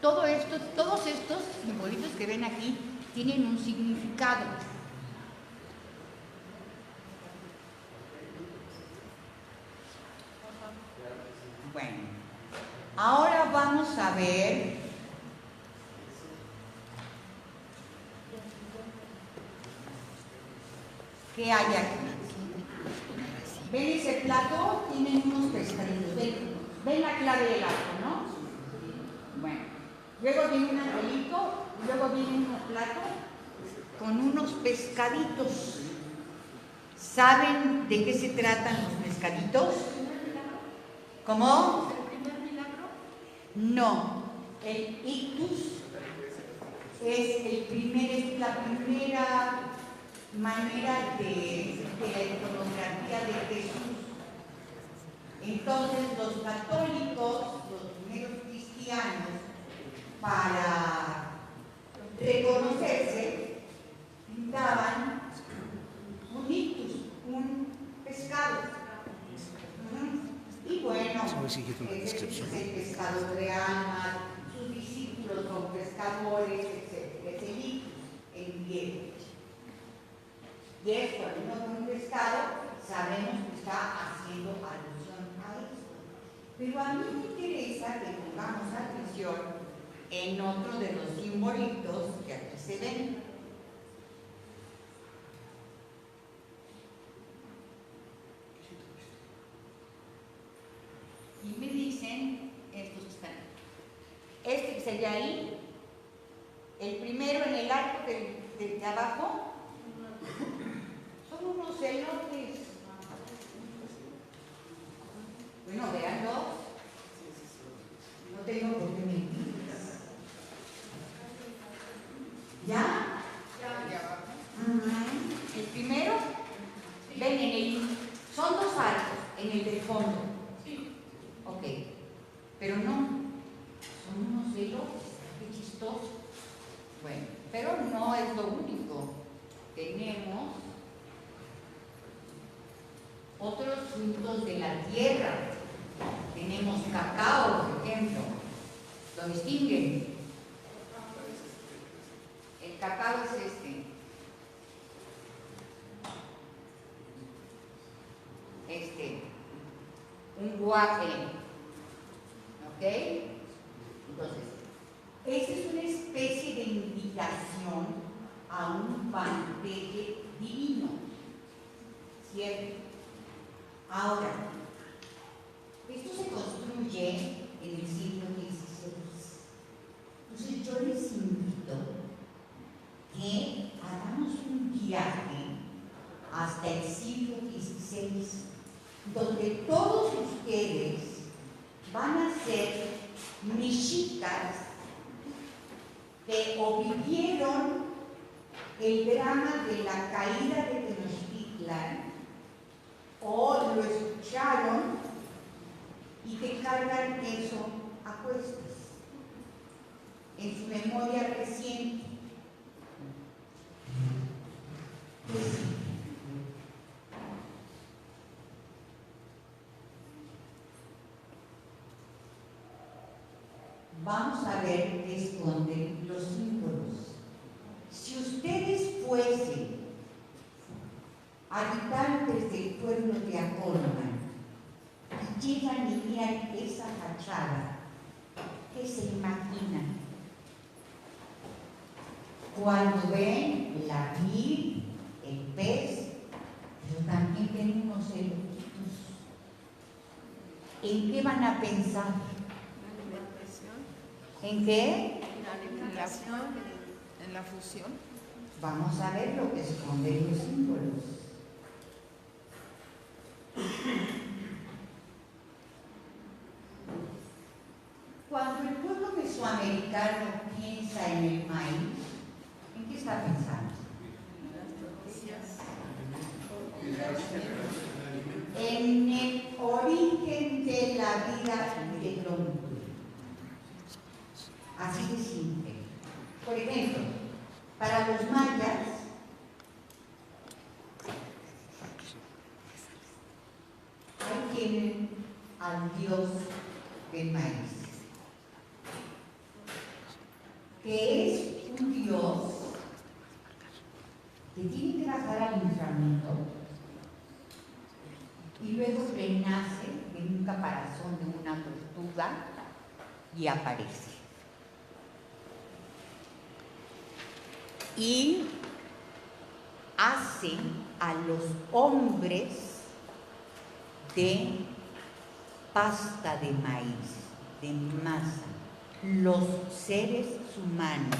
todo esto, todos estos simbolitos que ven aquí tienen un significado. Bueno, ahora vamos a ver qué hay aquí. ¿Ven ese plato? Tienen unos pescaditos. ¿Ven la clave del arco, no? Bueno, luego viene un angelito, luego viene un plato con unos pescaditos. ¿Saben de qué se tratan los pescaditos? ¿Cómo? ¿El primer milagro? No, el ictus es la primera manera de la iconografía de Jesús. Entonces los católicos, los primeros cristianos, para reconocerse, pintaban un ictus, un pescado. Y bueno, ese es el pescador de almas, sus discípulos son pescadores, etc. Es el ictus en griego. Y es cuando uno ve un pescado, sabemos que está haciendo alusión a esto. Pero a mí me interesa que pongamos atención en otro de los simbolitos que aquí se ven. Y me dicen estos que están. Este que sería ahí, el primero en el arco de abajo, son unos celotes. Bueno, véanlo. No tengo por qué mentir. ¿Ya? El primero, ven son dos arcos en el del fondo. Ok, pero no, son unos celotes, qué chistoso. Bueno, pero no es lo único. Tenemos otros frutos de la tierra. Tenemos cacao, por ejemplo. ¿Lo distinguen? El cacao es un guaje, ¿ok? Entonces, esta es una especie de invitación a un banquete divino, ¿cierto? Ahora, esto se construye en el siglo XVI. Entonces yo les invito que hagamos un viaje hasta el siglo XVI, donde todos ustedes van a ser mexicas que o vivieron el drama de la caída de Tenochtitlan o lo escucharon y que cargan eso a cuestas en su memoria reciente. vamos a ver qué esconden los símbolos. Si ustedes fuesen habitantes del pueblo de Acolman y llegan y miran esa fachada, ¿qué se imaginan? Cuando ven el aguil, el pez, pero también ven unos elotitos, ¿en qué van a pensar? ¿En qué? En la alimentación, en la fusión. Vamos a ver lo que esconden los símbolos. Cuando el pueblo mesoamericano piensa en el maíz, ¿en qué está pensando? En el origen de la vida y del hombre. Así de simple. Por ejemplo, para los mayas, ahí tienen al dios del maíz, que es un dios que tiene que bajar al inframundo y luego renace en un caparazón de una tortuga y aparece. Y hace a los hombres de pasta de maíz, de masa. Los seres humanos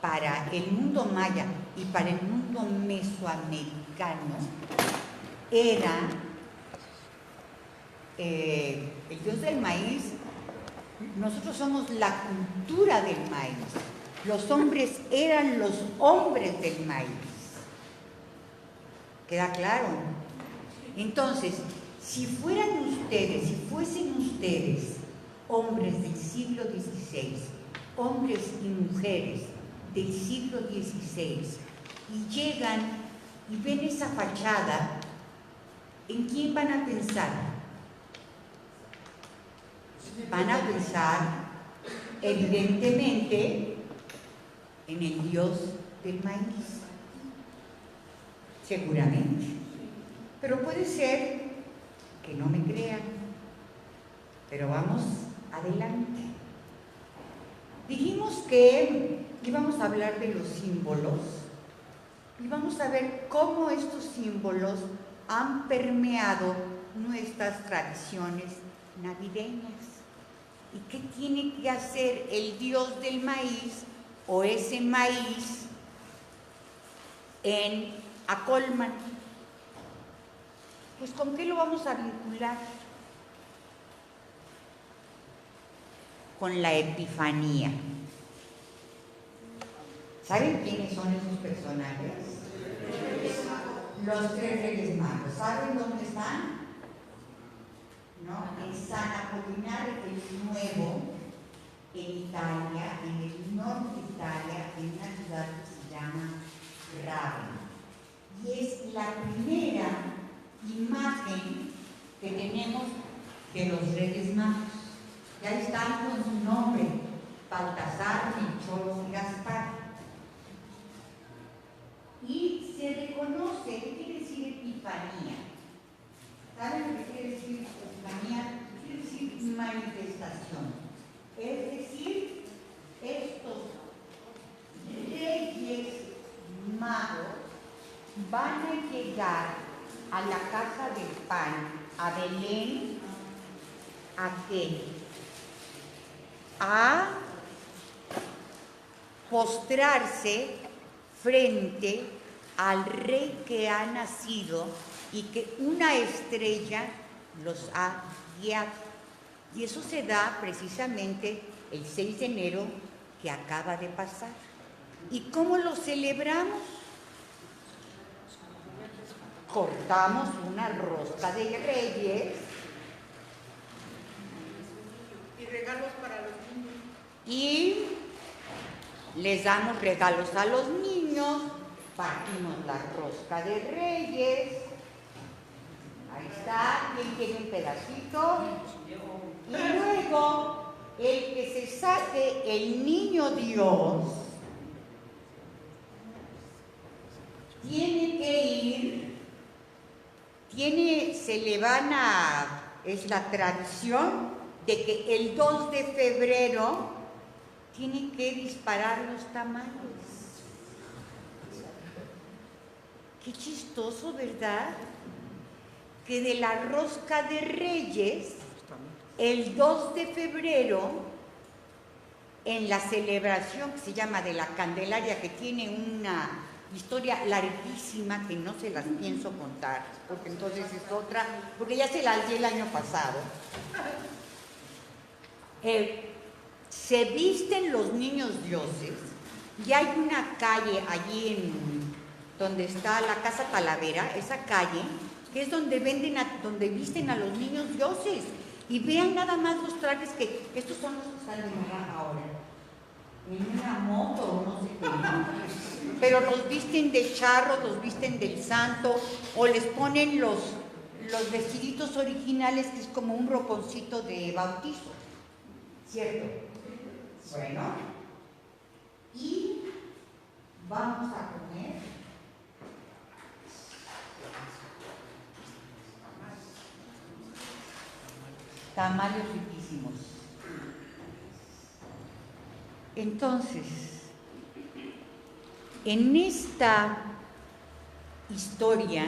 para el mundo maya y para el mundo mesoamericano eran el dios del maíz. Nosotros somos la cultura del maíz. Los hombres eran los hombres del maíz. ¿Queda claro? Entonces, si fuesen ustedes hombres del siglo XVI, hombres y mujeres del siglo XVI, y llegan y ven esa fachada, ¿en quién van a pensar? Van a pensar, evidentemente, en el dios del maíz, seguramente. Pero puede ser que no me crean. Pero vamos adelante. Dijimos que íbamos a hablar de los símbolos y vamos a ver cómo estos símbolos han permeado nuestras tradiciones navideñas. ¿Y qué tiene que hacer el dios del maíz o ese maíz en Acolman? Pues ¿con qué lo vamos a vincular? Con la Epifanía. ¿Saben quiénes son esos personajes? Los 3 Reyes Magos. ¿Saben dónde están? ¿No? En San Apolinar el Nuevo, en Italia, en el norte de Italia, en una ciudad que se llama Ravenna. Y es la primera imagen que tenemos de los Reyes Magos. Ya están con su nombre, Baltasar, Melchor y Gaspar. Y se reconoce, ¿qué quiere decir Epifanía? ¿Saben qué quiere decir Epifanía? Quiere decir manifestación. Es decir, estos Reyes Magos van a llegar a la casa del pan, a Belén, ¿a qué? A postrarse frente al rey que ha nacido y que una estrella los ha guiado. Y eso se da precisamente el 6 de enero que acaba de pasar. ¿Y cómo lo celebramos? Cortamos una rosca de reyes. Y regalos para los niños. Y les damos regalos a los niños, partimos la rosca de reyes. Ahí está, ¿quién quiere un pedacito? Y luego el que se saque el niño Dios tiene que ir, es la tradición de que el 2 de febrero tiene que disparar los tamales. Qué chistoso, ¿verdad? Que de la rosca de Reyes, el 2 de febrero, en la celebración que se llama de la Candelaria, que tiene una historia larguísima que no se las pienso contar, porque entonces es otra, porque ya se las di el año pasado. Se visten los niños dioses y hay una calle allí donde está la Casa Talavera, esa calle, que es donde donde visten a los niños dioses. Y vean nada más los trajes que estos son los que están de moda ahora. En una moto o no sé qué, ¿no? Pero los visten de charro, los visten del santo, o les ponen los vestiditos originales, que es como un roponcito de bautizo, ¿cierto? Bueno, y vamos a comer tamales riquísimos. Entonces, en esta historia,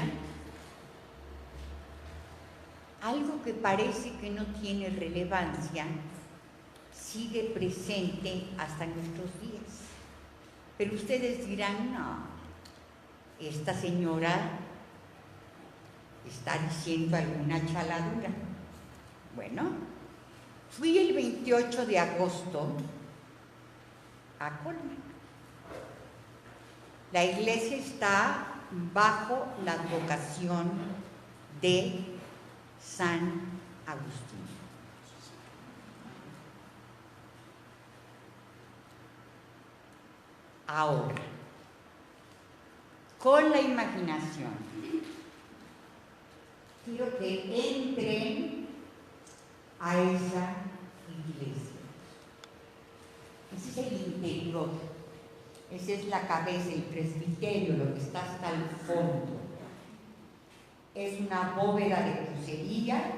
algo que parece que no tiene relevancia sigue presente hasta nuestros días. Pero ustedes dirán, no, esta señora está diciendo alguna chaladura. Bueno, fui el 28 de agosto a Colima. La iglesia está bajo la advocación de San Agustín. Ahora, con la imaginación, quiero que entren a esa iglesia. Ese es el interior, esa es la cabeza, el presbiterio, lo que está hasta el fondo. Es una bóveda de crucería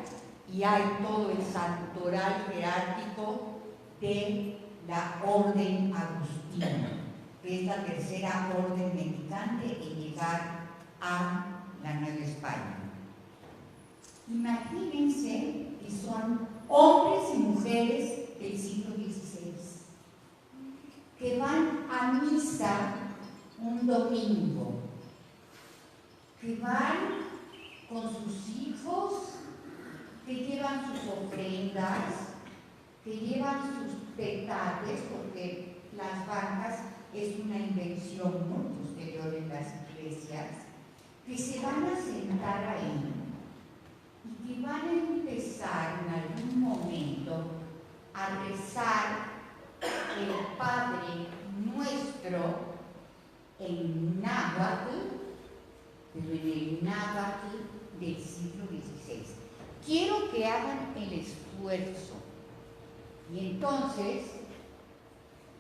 y hay todo el santoral jerárquico de la Orden Agustina, que es la tercera orden mendicante en llegar a la Nueva España. Imagínense que son hombres y mujeres del siglo XVI, que van a misa un domingo, que van con sus hijos, que llevan sus ofrendas, que llevan sus petates, porque las bancas es una invención muy posterior en las iglesias, que se van a sentar ahí y que van a empezar en algún momento a rezar el Padre Nuestro en náhuatl, pero en el náhuatl del siglo XVI. Quiero que hagan el esfuerzo. Y entonces,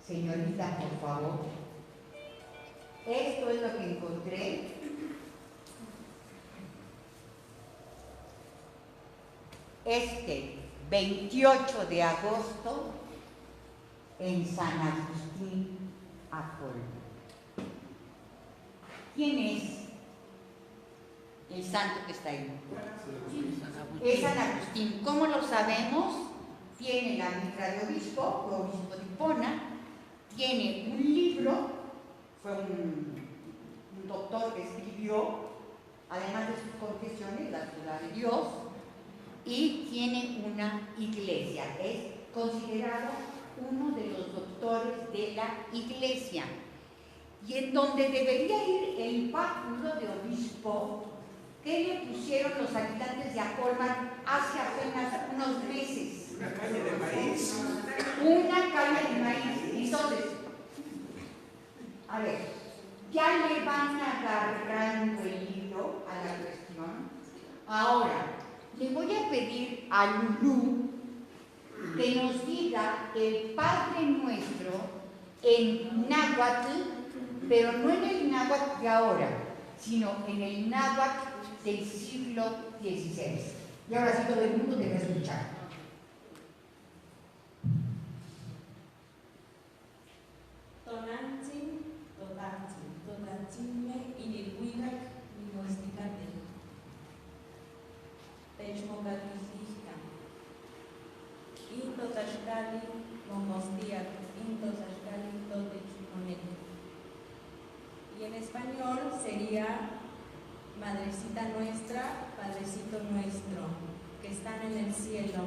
señorita, por favor, esto es lo que encontré. Este 28 de agosto en San Agustín, Colima. ¿Quién es el santo que está ahí? Es San Agustín. ¿Cómo lo sabemos? Tiene la mitra de obispo, fue obispo de Hipona, tiene un libro, fue un doctor que escribió, además de sus confesiones, la ciudad de Dios, y tiene una iglesia, es considerado uno de los doctores de la iglesia, y en donde debería ir el báculo de obispo que le pusieron los habitantes de Acolman hace apenas unos meses. Una calle de maíz. Una calle de maíz. Entonces, a ver, ya le van agarrando el hilo a la cuestión. Ahora, le voy a pedir a Lulú que nos diga el Padre Nuestro en náhuatl, pero no en el náhuatl de ahora, sino en el náhuatl del siglo XVI. Y ahora sí todo el mundo debe escuchar. Tonantzin, totantzin, totantzin inilhuicac, mimoesticate. Techmocatlistica. Intotashkali, momostiac, intotashkali, totechmoneco. Y en español sería Madrecita nuestra, Padrecito nuestro, que están en el cielo,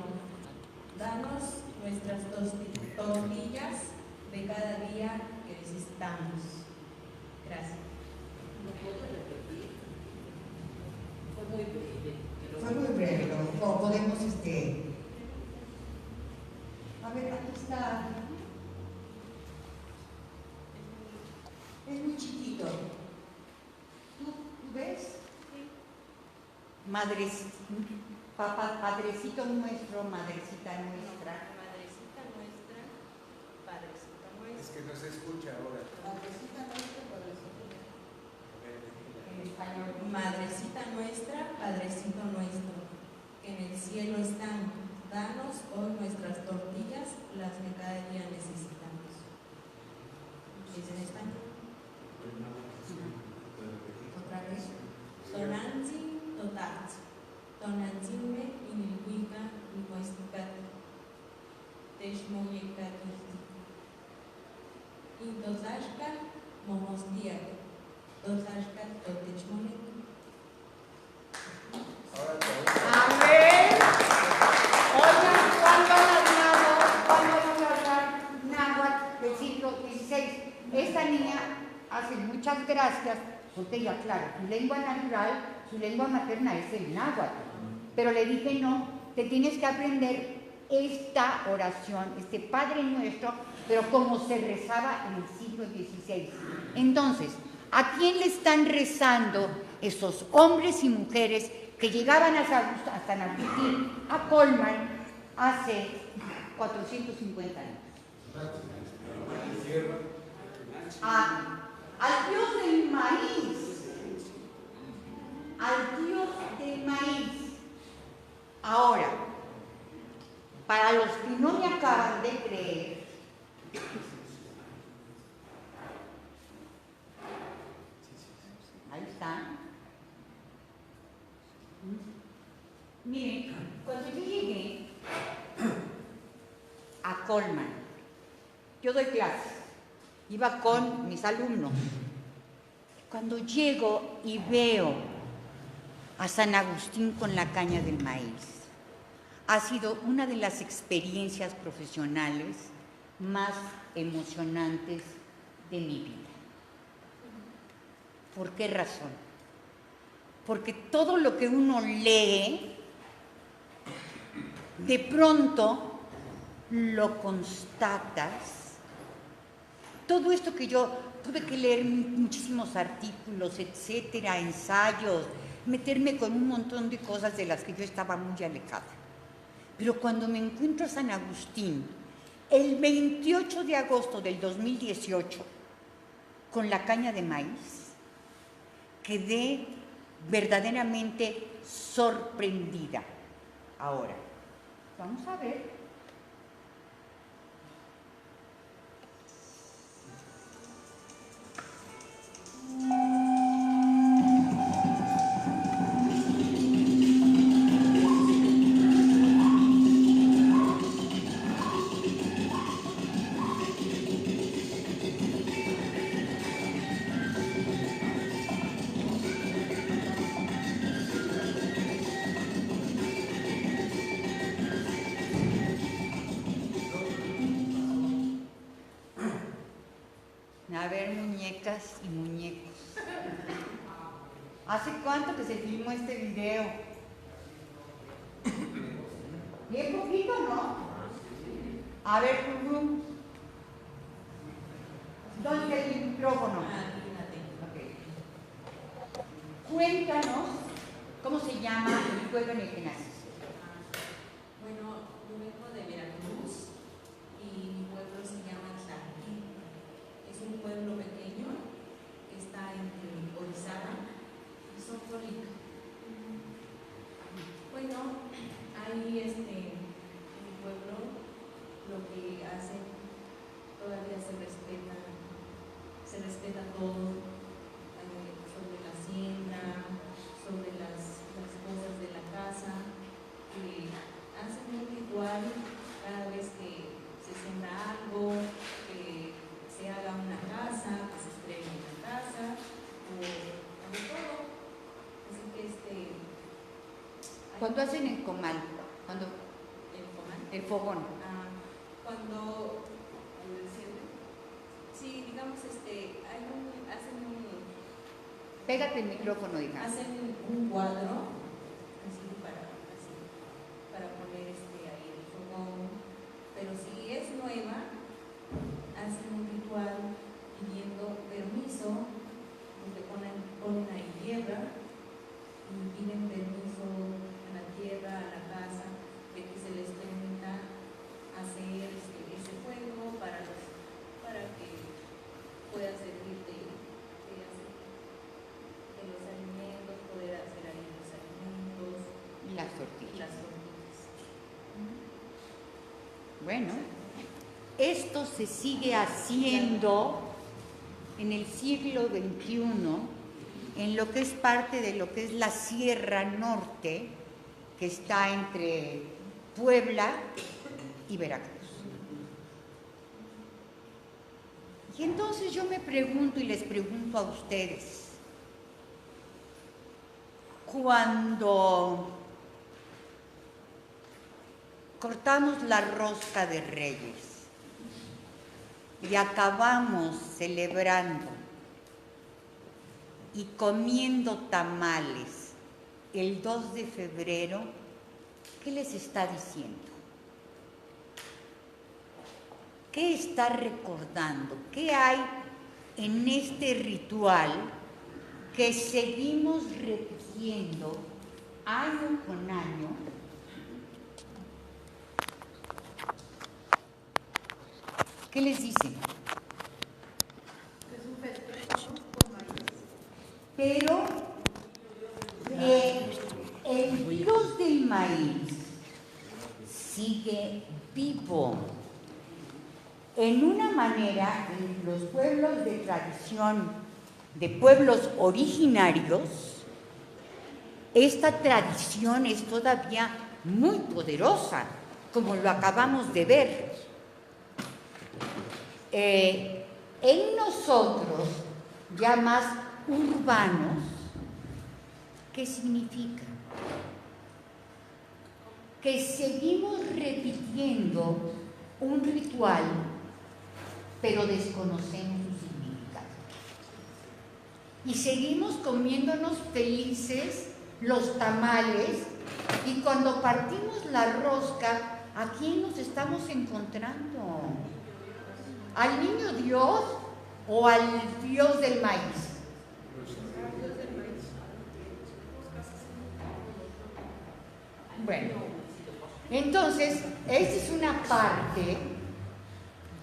danos nuestras tortillas de cada día que necesitamos. Gracias. ¿Lo puedo repetir? Fue muy breve. Fue muy breve, lo podemos A ver, aquí está. Es muy chiquito. ¿Tú ves? Padrecito nuestro, madrecita nuestra. Madrecita nuestra, Padrecito nuestro. Es que no se escucha ahora. Madrecita nuestra, padrecito nuestro. En español. Madrecita nuestra, Padrecito nuestro, que en el cielo están, danos hoy nuestras tortillas, las que cada día necesitamos. ¿Es en español? Otra vez. Tonantzin, totatz. Tonantzime, inilhuica, mimoesticat. Techmoyecatl. Intotashka, momostiac. Totashka, totechmoneco. A ver. Oigan, ¿cuándo vamos a hablar náhuatl del siglo XVI? Esta niña hace muchas gracias, porque ella, claro, su lengua natural, su lengua materna es el náhuatl. Pero le dije, no, te tienes que aprender esta oración, este Padre Nuestro, pero como se rezaba en el siglo XVI. Entonces, ¿a quién le están rezando esos hombres y mujeres que llegaban a San Agustín, a Colman, hace 450 años? Al Dios del maíz. Al Dios del maíz. Ahora, para los que no me acaban de creer, ahí está. Miren, cuando yo llegué a Colman, yo doy clases, iba con mis alumnos. Cuando llego y veo a San Agustín con la caña del maíz, ha sido una de las experiencias profesionales más emocionantes de mi vida. ¿Por qué razón? Porque todo lo que uno lee, de pronto lo constatas. Todo esto que yo tuve que leer muchísimos artículos, etcétera, ensayos, meterme con un montón de cosas de las que yo estaba muy alejada. Pero cuando me encuentro a San Agustín, el 28 de agosto del 2018, con la caña de maíz, quedé verdaderamente sorprendida. Ahora, vamos a ver. A ver, muñecas y muñecos. ¿Hace cuánto que se filmó este video? Bien poquito, ¿no? A ver, Juju. ¿Dónde está el micrófono? Okay. Cuéntanos cómo se llama el pueblo en el que naciste. Bueno, yo vengo de Veracruz. un pueblo pequeño que está entre Orizaba y Socorrica. Bueno, ahí en el pueblo lo que hacen, todavía se respeta todo sobre la hacienda, sobre las cosas de la casa, que hacen un ritual cada vez que se siembra algo, que se haga una casa, que se estrene una casa, o de todo. Así que ¿Cuándo hacen el comal? ¿Cuándo? ¿El comal? El fogón. Cuando sí, digamos, Pégate el micrófono, hija. hacen un cuadro para poner ahí el fogón, pero si es nueva, hacen un ritual pidiendo permiso, donde ponen ahí tierra y piden permiso a la tierra, a la casa, de que se les permita hacer ese fuego para que pueda servir de los alimentos, poder hacer ahí los alimentos. Y las tortillas. Uh-huh. Bueno, esto se sigue haciendo en el siglo XXI, en lo que es parte de lo que es la Sierra Norte, que está entre Puebla y Veracruz. Y entonces yo me pregunto y les pregunto a ustedes, cuando cortamos la rosca de Reyes y acabamos celebrando y comiendo tamales el 2 de febrero, ¿qué les está diciendo? ¿Qué está recordando? ¿Qué hay en este ritual que seguimos repitiendo año con año? ¿Qué les dicen? Es un festejo con maíz. Pero el dios del maíz sigue vivo. En una manera, en los pueblos de tradición, de pueblos originarios, esta tradición es todavía muy poderosa, como lo acabamos de ver. En nosotros, ya más urbanos, ¿qué significa? Que seguimos repitiendo un ritual, pero desconocemos su significado. Y seguimos comiéndonos felices los tamales, y cuando partimos la rosca, ¿a quién nos estamos encontrando? ¿Al niño Dios o al Dios del maíz? Bueno, entonces, esta es una parte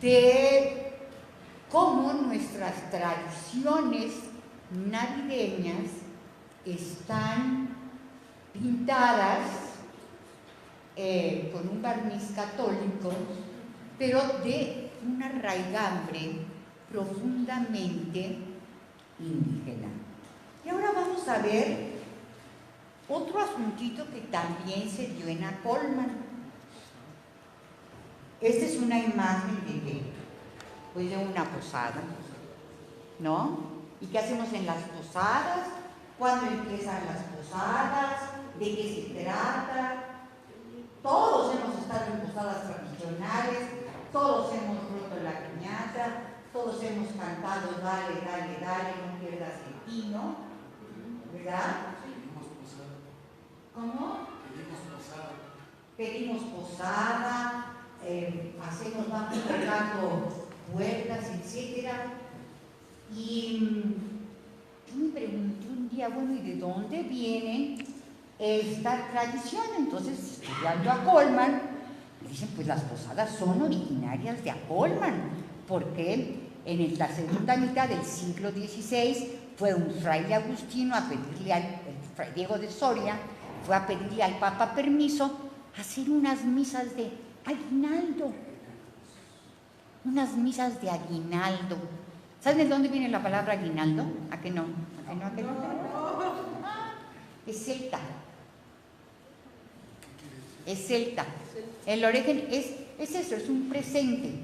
de cómo nuestras tradiciones navideñas están pintadas con un barniz católico, pero de una raigambre profundamente indígena. Y ahora vamos a ver otro asuntito que también se dio en Acolman. Esta es una imagen de una posada, ¿no? ¿Y qué hacemos en las posadas? ¿Cuándo empiezan las posadas? ¿De qué se trata? Todos hemos estado en posadas tradicionales, todos hemos roto la piñata, todos hemos cantado dale, dale, dale, no pierdas el tino, ¿verdad? ¿Cómo? Pedimos posada, vamos tocando puertas, etc. Y yo me pregunté un día, bueno, ¿y de dónde viene esta tradición? Entonces, estudiando a Colman, me dicen, pues las posadas son originarias de Acolman, porque en la segunda mitad del siglo XVI fue un fraile agustino a pedirle al fray Diego de Soria, fue a pedirle al Papa permiso a hacer unas misas de aguinaldo. Unas misas de aguinaldo. ¿Saben de dónde viene la palabra aguinaldo? ¿A qué no? ¿A qué no? ¿A qué no? Es celta. Es celta. El origen es eso, es un presente.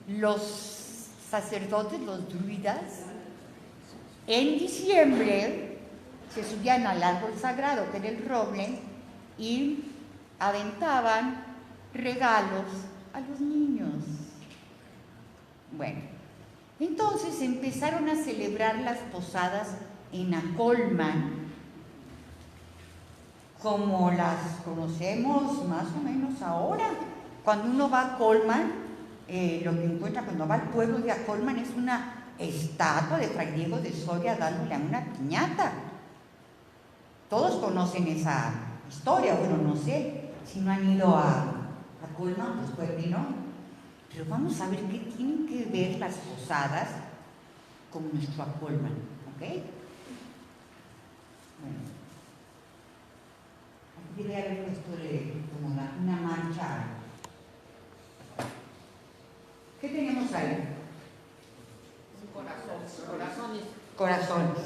Los sacerdotes, los druidas, en diciembre se subían al árbol sagrado, que era el roble, y aventaban regalos a los niños. Bueno, entonces empezaron a celebrar las posadas en Acolman, como las conocemos más o menos ahora. Cuando uno va a Acolman, lo que encuentra cuando va al pueblo de Acolman es una estatua de fray Diego de Soria dándole a una piñata. Todos conocen esa historia, bueno, no sé si no han ido a Acolman, pues pueden, ¿no? Pero vamos a ver qué tienen que ver las posadas con nuestro Acolman, ¿ok? Bueno, aquí debe haber puesto como una marcha. ¿Qué tenemos ahí? Corazones.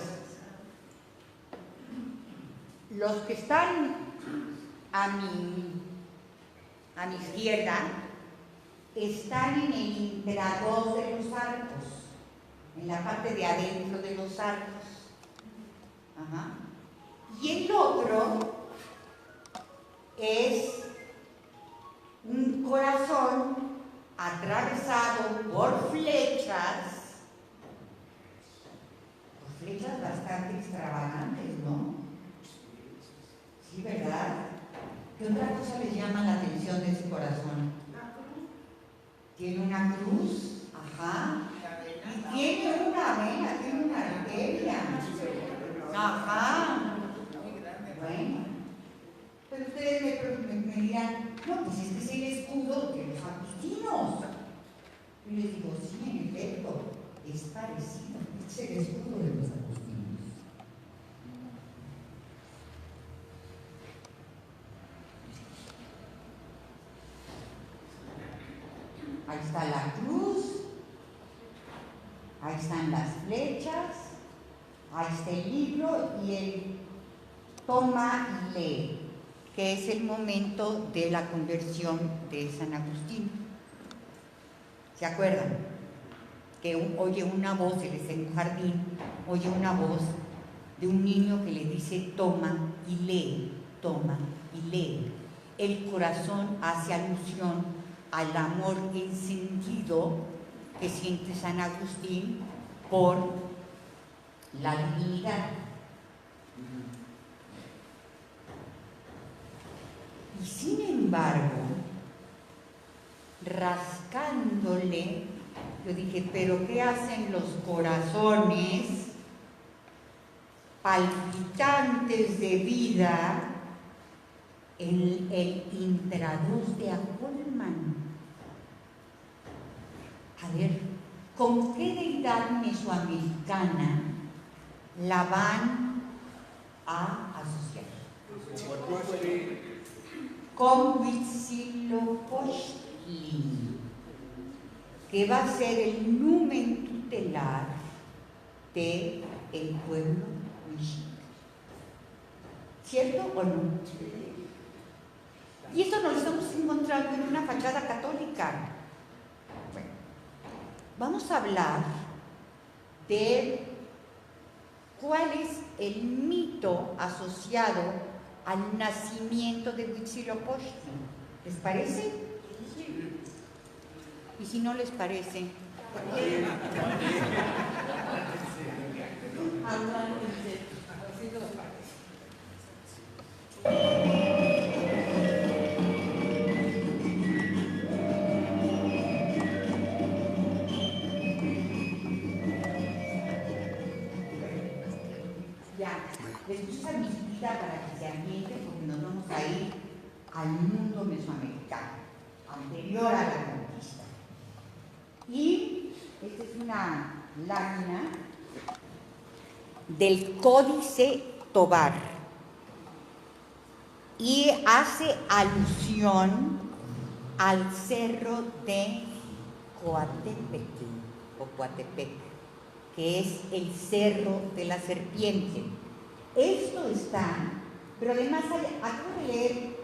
Los que están a mi izquierda están en el imperador de los arcos, en la parte de adentro de los arcos. Ajá. Y el otro es un corazón atravesado por flechas bastante extravagantes, ¿no? Sí, ¿verdad? ¿Qué otra cosa les llama la atención de ese corazón? Tiene una cruz, ajá, y tiene una vena, tiene una arteria, ajá. Bueno, pero ustedes me dirán, no, pues este es el escudo de los agustinos. Y les digo, sí, en efecto, es parecido, este es el escudo de los agustinos. Ahí está la cruz, ahí están las flechas, ahí está el libro y el toma y lee, que es el momento de la conversión de San Agustín. ¿Se acuerdan? Que oye una voz, él está en un jardín, oye una voz de un niño que le dice toma y lee, toma y lee. El corazón hace alusión al amor encendido que siente San Agustín por la divinidad. Y sin embargo, rascándole, yo dije, pero ¿qué hacen los corazones palpitantes de vida en el intraduz de Acolman? A ver, ¿con qué deidad mesoamericana la van a asociar? Con Huitzilopochtli, que va a ser el numen tutelar del pueblo mexica. ¿Cierto o no? Y esto nos lo estamos encontrando en una fachada católica. Bueno, vamos a hablar de cuál es el mito asociado al nacimiento de Huitzilopochtli. ¿Les parece? Y si no les parece, ya, les puse esa musiquita para que se ambienten porque nos vamos a ir al mundo mesoamericano, anterior a la conquista. Y esta es una lámina del Códice Tobar y hace alusión al cerro de Coatepec, o Coatepec, que es el cerro de la serpiente. Esto está, pero además acabo de leer,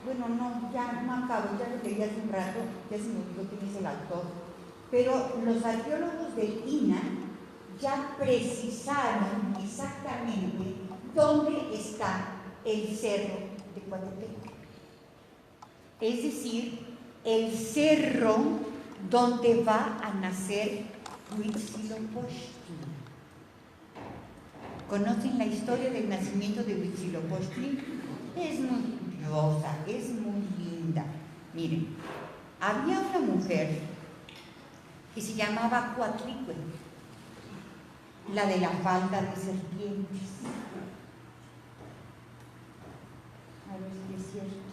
bueno, no, ya no acabo, ya lo leí hace un rato, ya se me olvidó quién es el autor, pero los arqueólogos del INAH ya precisaron exactamente dónde está el cerro de Coatepec. Es decir, el cerro donde va a nacer Huitzilopochtli. ¿Conocen la historia del nacimiento de Huitzilopochtli? Es muy curiosa, es muy linda. Miren, había una mujer que se llamaba Coatlicue, la de la falda de serpientes. A ver si es cierto.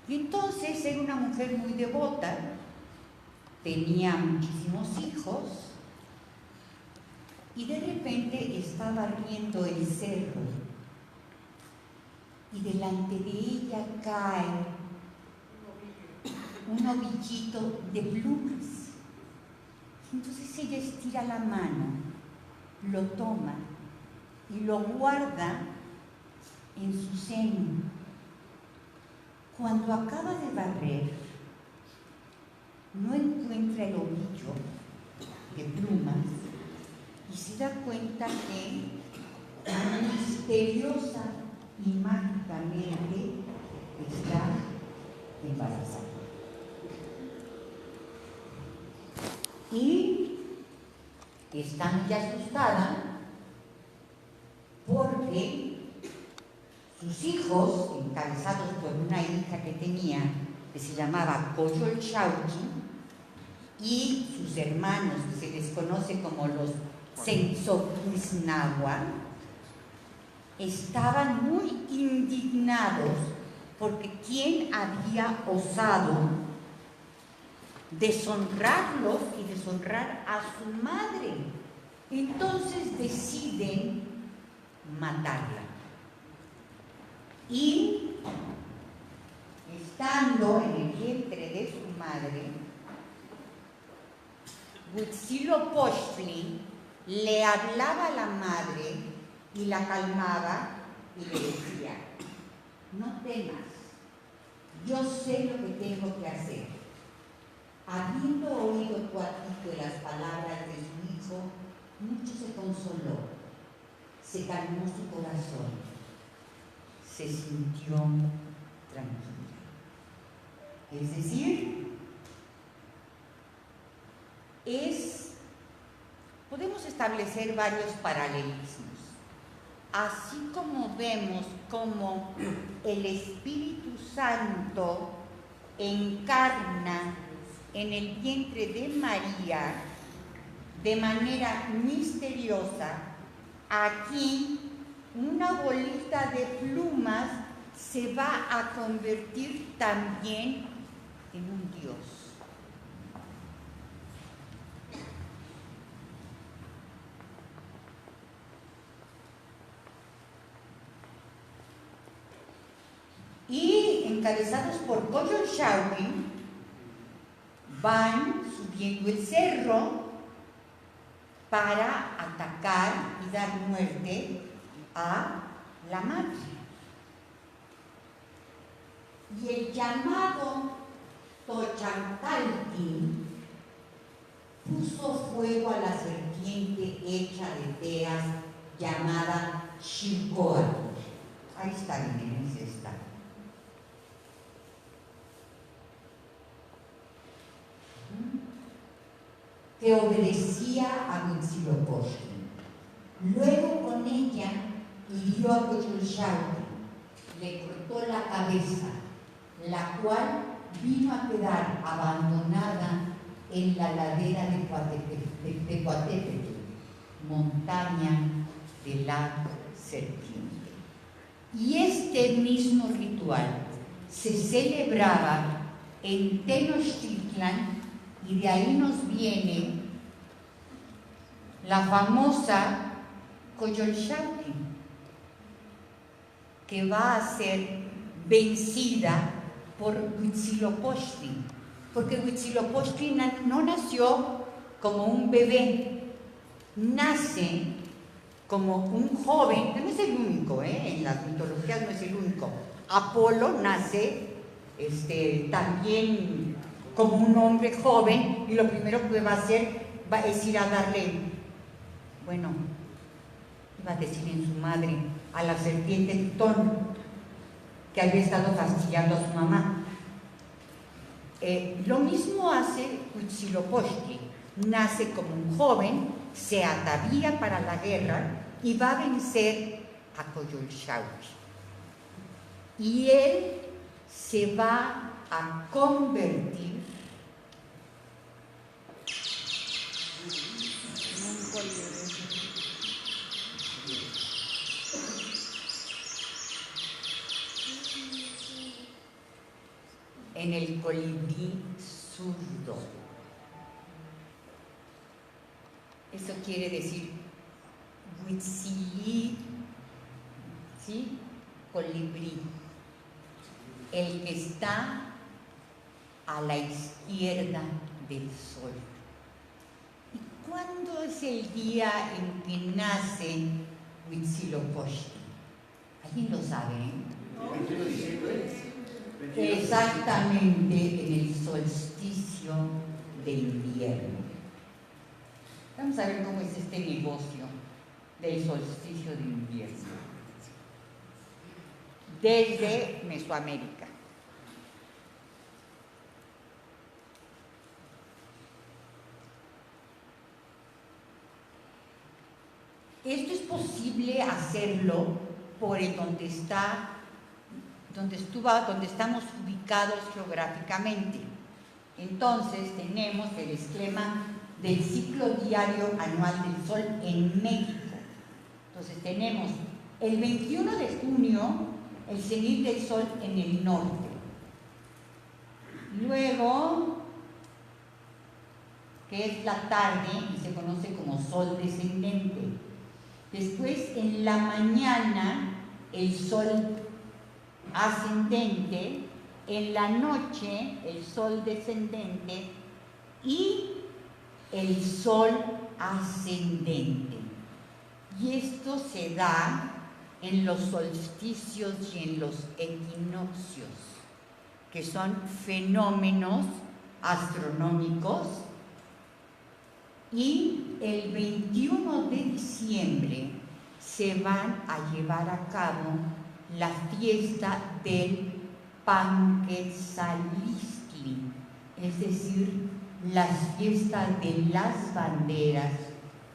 Y entonces era una mujer muy devota, tenía muchísimos hijos y de repente estaba riendo el cerro y delante de ella cae un ovillito de plumas. Entonces ella estira la mano, lo toma y lo guarda en su seno. Cuando acaba de barrer, no encuentra el ovillo de plumas y se da cuenta que misteriosa y mágicamente está embarazada. Y está muy asustada porque sus hijos, encabezados por una hija que tenía, que se llamaba Coyolxauhqui, y sus hermanos, que se les conoce como los Tzentzoquiznahua, estaban muy indignados porque quién había osado deshonrarlos y deshonrar a su madre. Entonces deciden matarla. Y estando en el vientre de su madre, Huitzilopochtli le hablaba a la madre y la calmaba y le decía: no temas, yo sé lo que tengo que hacer. Habiendo oído Coatlicue las palabras de su hijo, mucho se consoló, se calmó su corazón, se sintió tranquila. Es decir, podemos establecer varios paralelismos. Así como vemos como el Espíritu Santo encarna en el vientre de María de manera misteriosa, aquí una bolita de plumas se va a convertir también en un Dios. Y encabezados por Coyolxauhqui, van subiendo el cerro para atacar y dar muerte a la madre. Y el llamado Tochancaltin puso fuego a la serpiente hecha de teas llamada Xilcóatl. Ahí está, miren, es esta. Que obedecía a Huitzilopochtli. Luego con ella hirió a Coyolxauhqui, le cortó la cabeza, la cual vino a quedar abandonada en la ladera de Coatepec, montaña de la serpiente. Y este mismo ritual se celebraba en Tenochtitlan, y de ahí nos viene la famosa Coyolxauhqui, que va a ser vencida por Huitzilopochtli, porque Huitzilopochtli no nació como un bebé, nace como un joven, que no es el único, en las mitologías no es el único. Apolo nace también como un hombre joven, y lo primero que va a hacer es ir a darle, bueno, iba a decir en su madre, a la serpiente Titón, que había estado fastidiando a su mamá. Lo mismo hace Huitzilopochtli, nace como un joven, se atavía para la guerra y va a vencer a Coyolxauhqui. Y él se va a convertir en el colibrí zurdo. Eso quiere decir Huitzili, ¿sí? Colibrí, el que está a la izquierda del sol. ¿Y cuándo es el día en que nace Huitzilopochtli? ¿Alguien lo sabe? Exactamente en el solsticio de invierno. Vamos a ver cómo es este negocio del solsticio de invierno. Desde Mesoamérica. Esto es posible hacerlo por donde estamos ubicados geográficamente. Entonces tenemos el esquema del ciclo diario anual del Sol en México. Entonces tenemos el 21 de junio el cenit del Sol en el norte. Luego, que es la tarde y se conoce como Sol descendente. Después, en la mañana, el Sol ascendente, en la noche el Sol descendente y el Sol ascendente. Y esto se da en los solsticios y en los equinoccios, que son fenómenos astronómicos. Y el 21 de diciembre se van a llevar a cabo la fiesta del Panquetzalistli, es decir, las fiestas de las banderas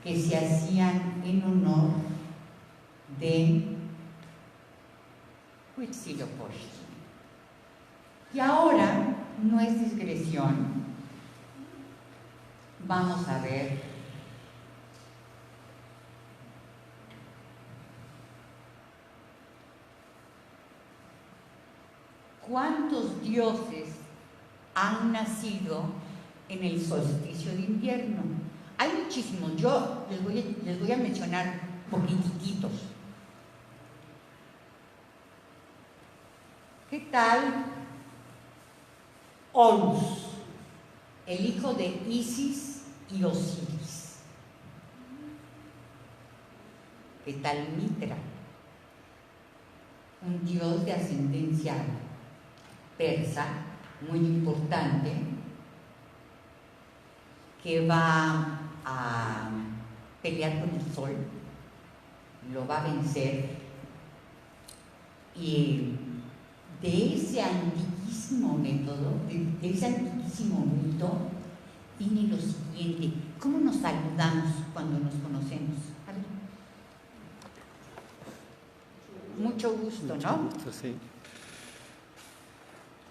que se hacían en honor de Huitzilopochtli. Y ahora, no es digresión, vamos a ver cuántos dioses han nacido en el solsticio de invierno. Hay muchísimos, yo les voy a mencionar poquititos. ¿Qué tal Horus, el hijo de Isis y Osiris? ¿Qué tal Mitra, un dios de ascendencia persa muy importante que va a pelear con el sol, lo va a vencer, y de ese antiquísimo método, de ese antiquísimo mito, viene lo siguiente: ¿cómo nos saludamos cuando nos conocemos? A ver. Mucho gusto, ¿no? Mucho gusto, sí.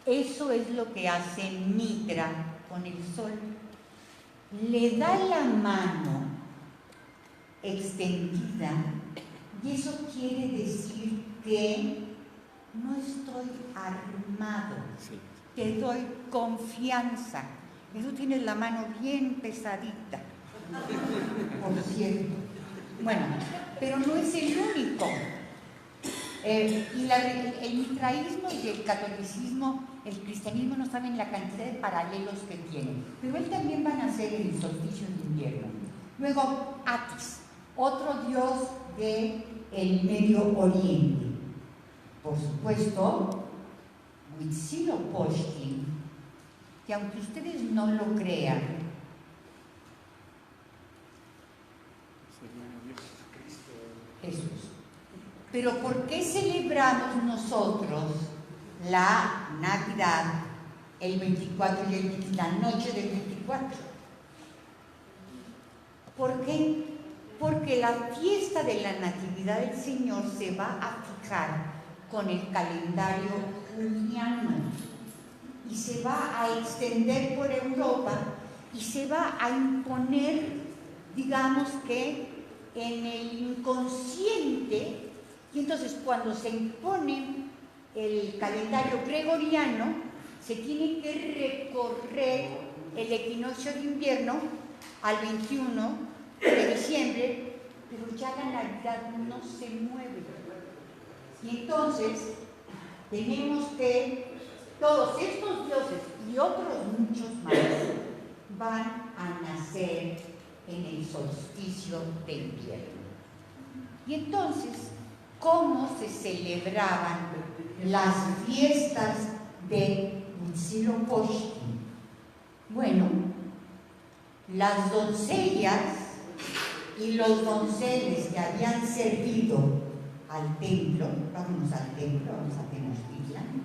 Eso es lo que hace Mitra con el sol. Le da la mano extendida, y eso quiere decir que no estoy armado. Sí. te doy confianza. Eso tienes la mano bien pesadita, por cierto. Bueno, pero no es el único. El mitraísmo y el catolicismo, el cristianismo no saben la cantidad de paralelos que tienen, pero él también va a nacer en el solsticio de invierno. Luego, Atis, otro dios del Medio Oriente. Por supuesto, Huitzilopochtli, que aunque ustedes no lo crean, Jesús. Pero ¿por qué celebramos nosotros la Navidad el 24 y la noche del 24? ¿Por qué? Porque la fiesta de la Natividad del Señor se va a fijar con el calendario juliano y se va a extender por Europa y se va a imponer, digamos que en el inconsciente. Y entonces cuando se impone el calendario gregoriano, se tiene que recorrer el equinoccio de invierno al 21 de diciembre, pero ya la Navidad no se mueve. Y entonces tenemos que todos estos dioses y otros muchos más van a nacer en el solsticio de invierno. Y entonces, ¿cómo se celebraban las fiestas de Huitzilopochtli? Bueno, las doncellas y los donceles que habían servido al templo, vamos a Tenochtitlan,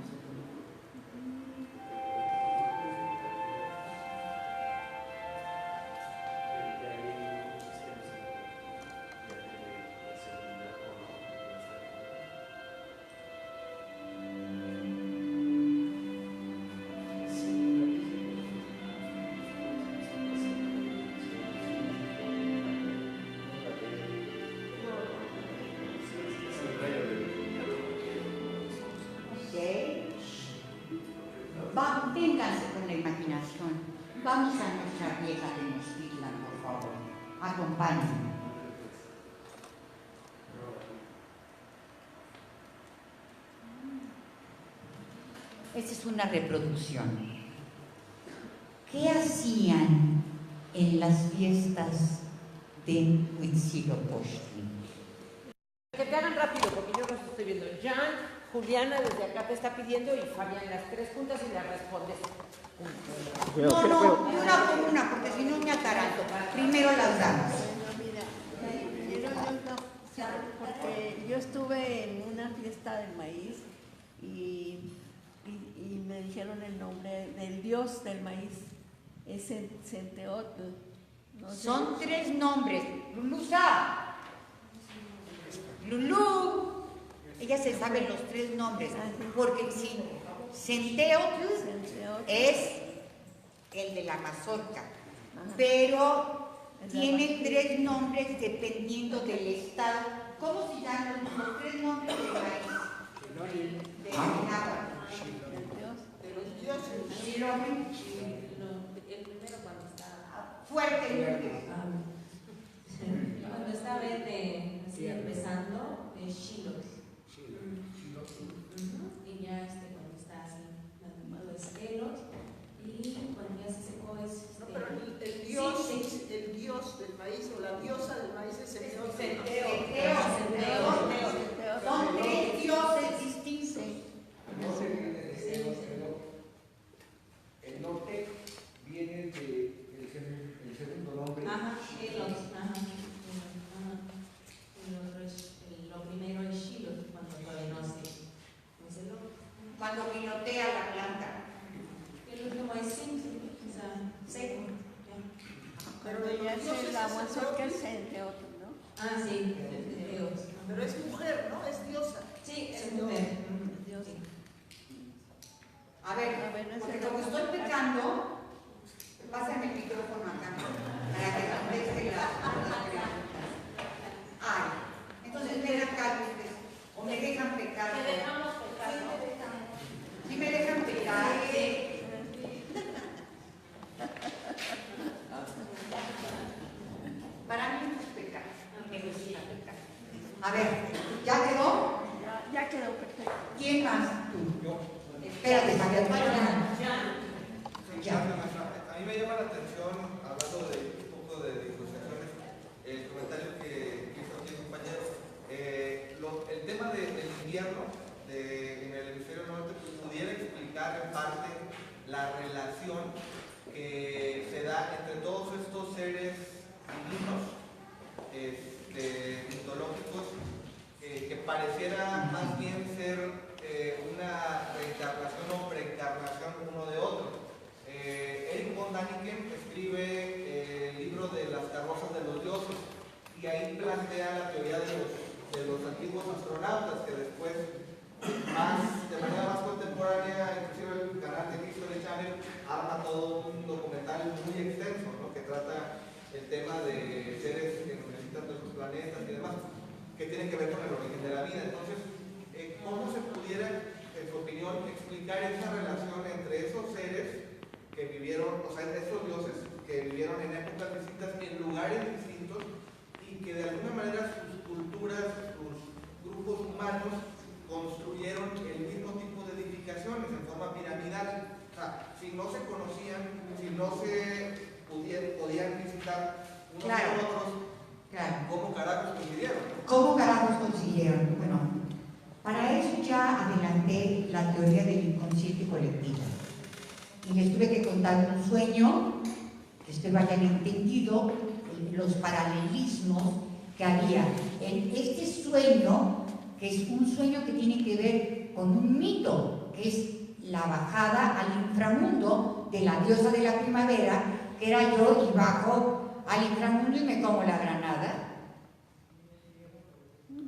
vénganse con la imaginación. Vamos a nuestra vieja Tenochtitlan, por favor. Acompáñenme. Esta es una reproducción. ¿Qué hacían en las fiestas de Huitzilopochtli? Que te hagan rápido, porque yo los estoy viendo. Jan, Juliana desde acá te está pidiendo y Fabián, las tres juntas y las respondes. No, una por una, porque si no me ataranto. Primero las damas. Porque yo estuve en una fiesta del maíz y me dijeron el nombre del dios del maíz, es Centeotl. No sé. Son tres nombres. Lulusa. Lulú. Ella se sabe los tres nombres, porque si Centeotl es el de la mazorca, pero tiene tres nombres dependiendo del estado. ¿Cómo se llaman los tres nombres del maíz? De agua. De los dioses. El primero cuando está fuerte. Cuando está verde, así empezando, es Shiloh. Y ya cuando está así, es Elos. Y cuando ya se secó es... No, pero el dios del maíz o la diosa del maíz es Centeotl. Son tres dioses distintos. El norte viene del segundo nombre. Ajá, Elos. Lo primero es Shiloh, cuando todavía no se Cuando pilotea la planta. El último es simple, o sea, seco. Pero ya es la mazorca es Centeotl, ¿no? Ah, sí, Dios. Pero es mujer, ¿no? Es diosa. Sí, es mujer. Dios. A ver, porque como estoy pecando, pásame el micrófono acá para que conteste las preguntas. Ay, entonces ven acá, o me dejan pecar. Te dejamos pecar. Sí me dejan pecar. ¿Quién más? Tú. Yo. Espérate, María Antonieta. Ya. A mí me llama la atención, hablando de un poco de discusiones, el comentario que hizo aquí el compañero. El tema del invierno en el hemisferio norte pudiera explicar en parte la relación que se da entre todos estos seres divinos, mitológicos, que pareciera más bien ser una reencarnación o preencarnación uno de otro. Eric von Däniken escribe el libro de las carrozas de los dioses y ahí plantea la teoría de los antiguos astronautas que después, de manera más contemporánea, inclusive el canal de History Channel arma todo un documental muy extenso, ¿no?, que trata el tema de seres que nos necesitan de otros planetas y demás, que tienen que ver con el origen de la vida. Entonces, ¿cómo se pudiera, en su opinión, explicar esa relación entre esos seres que vivieron, o sea, esos dioses que vivieron en épocas distintas, en lugares distintos, y que de alguna manera sus culturas, sus grupos humanos construyeron el mismo tipo de edificaciones en forma piramidal? O sea, si no se conocían, si no se podían visitar unos a otros, ¿cómo carajos coincidieron? ¿Cómo carajos coincidieron? Bueno, para eso ya adelanté la teoría del inconsciente colectivo. Y les tuve que contar un sueño, que ustedes hayan entendido los paralelismos que había en este sueño, que es un sueño que tiene que ver con un mito, que es la bajada al inframundo de la diosa de la primavera, que era yo, y bajo al inframundo y me como la granada.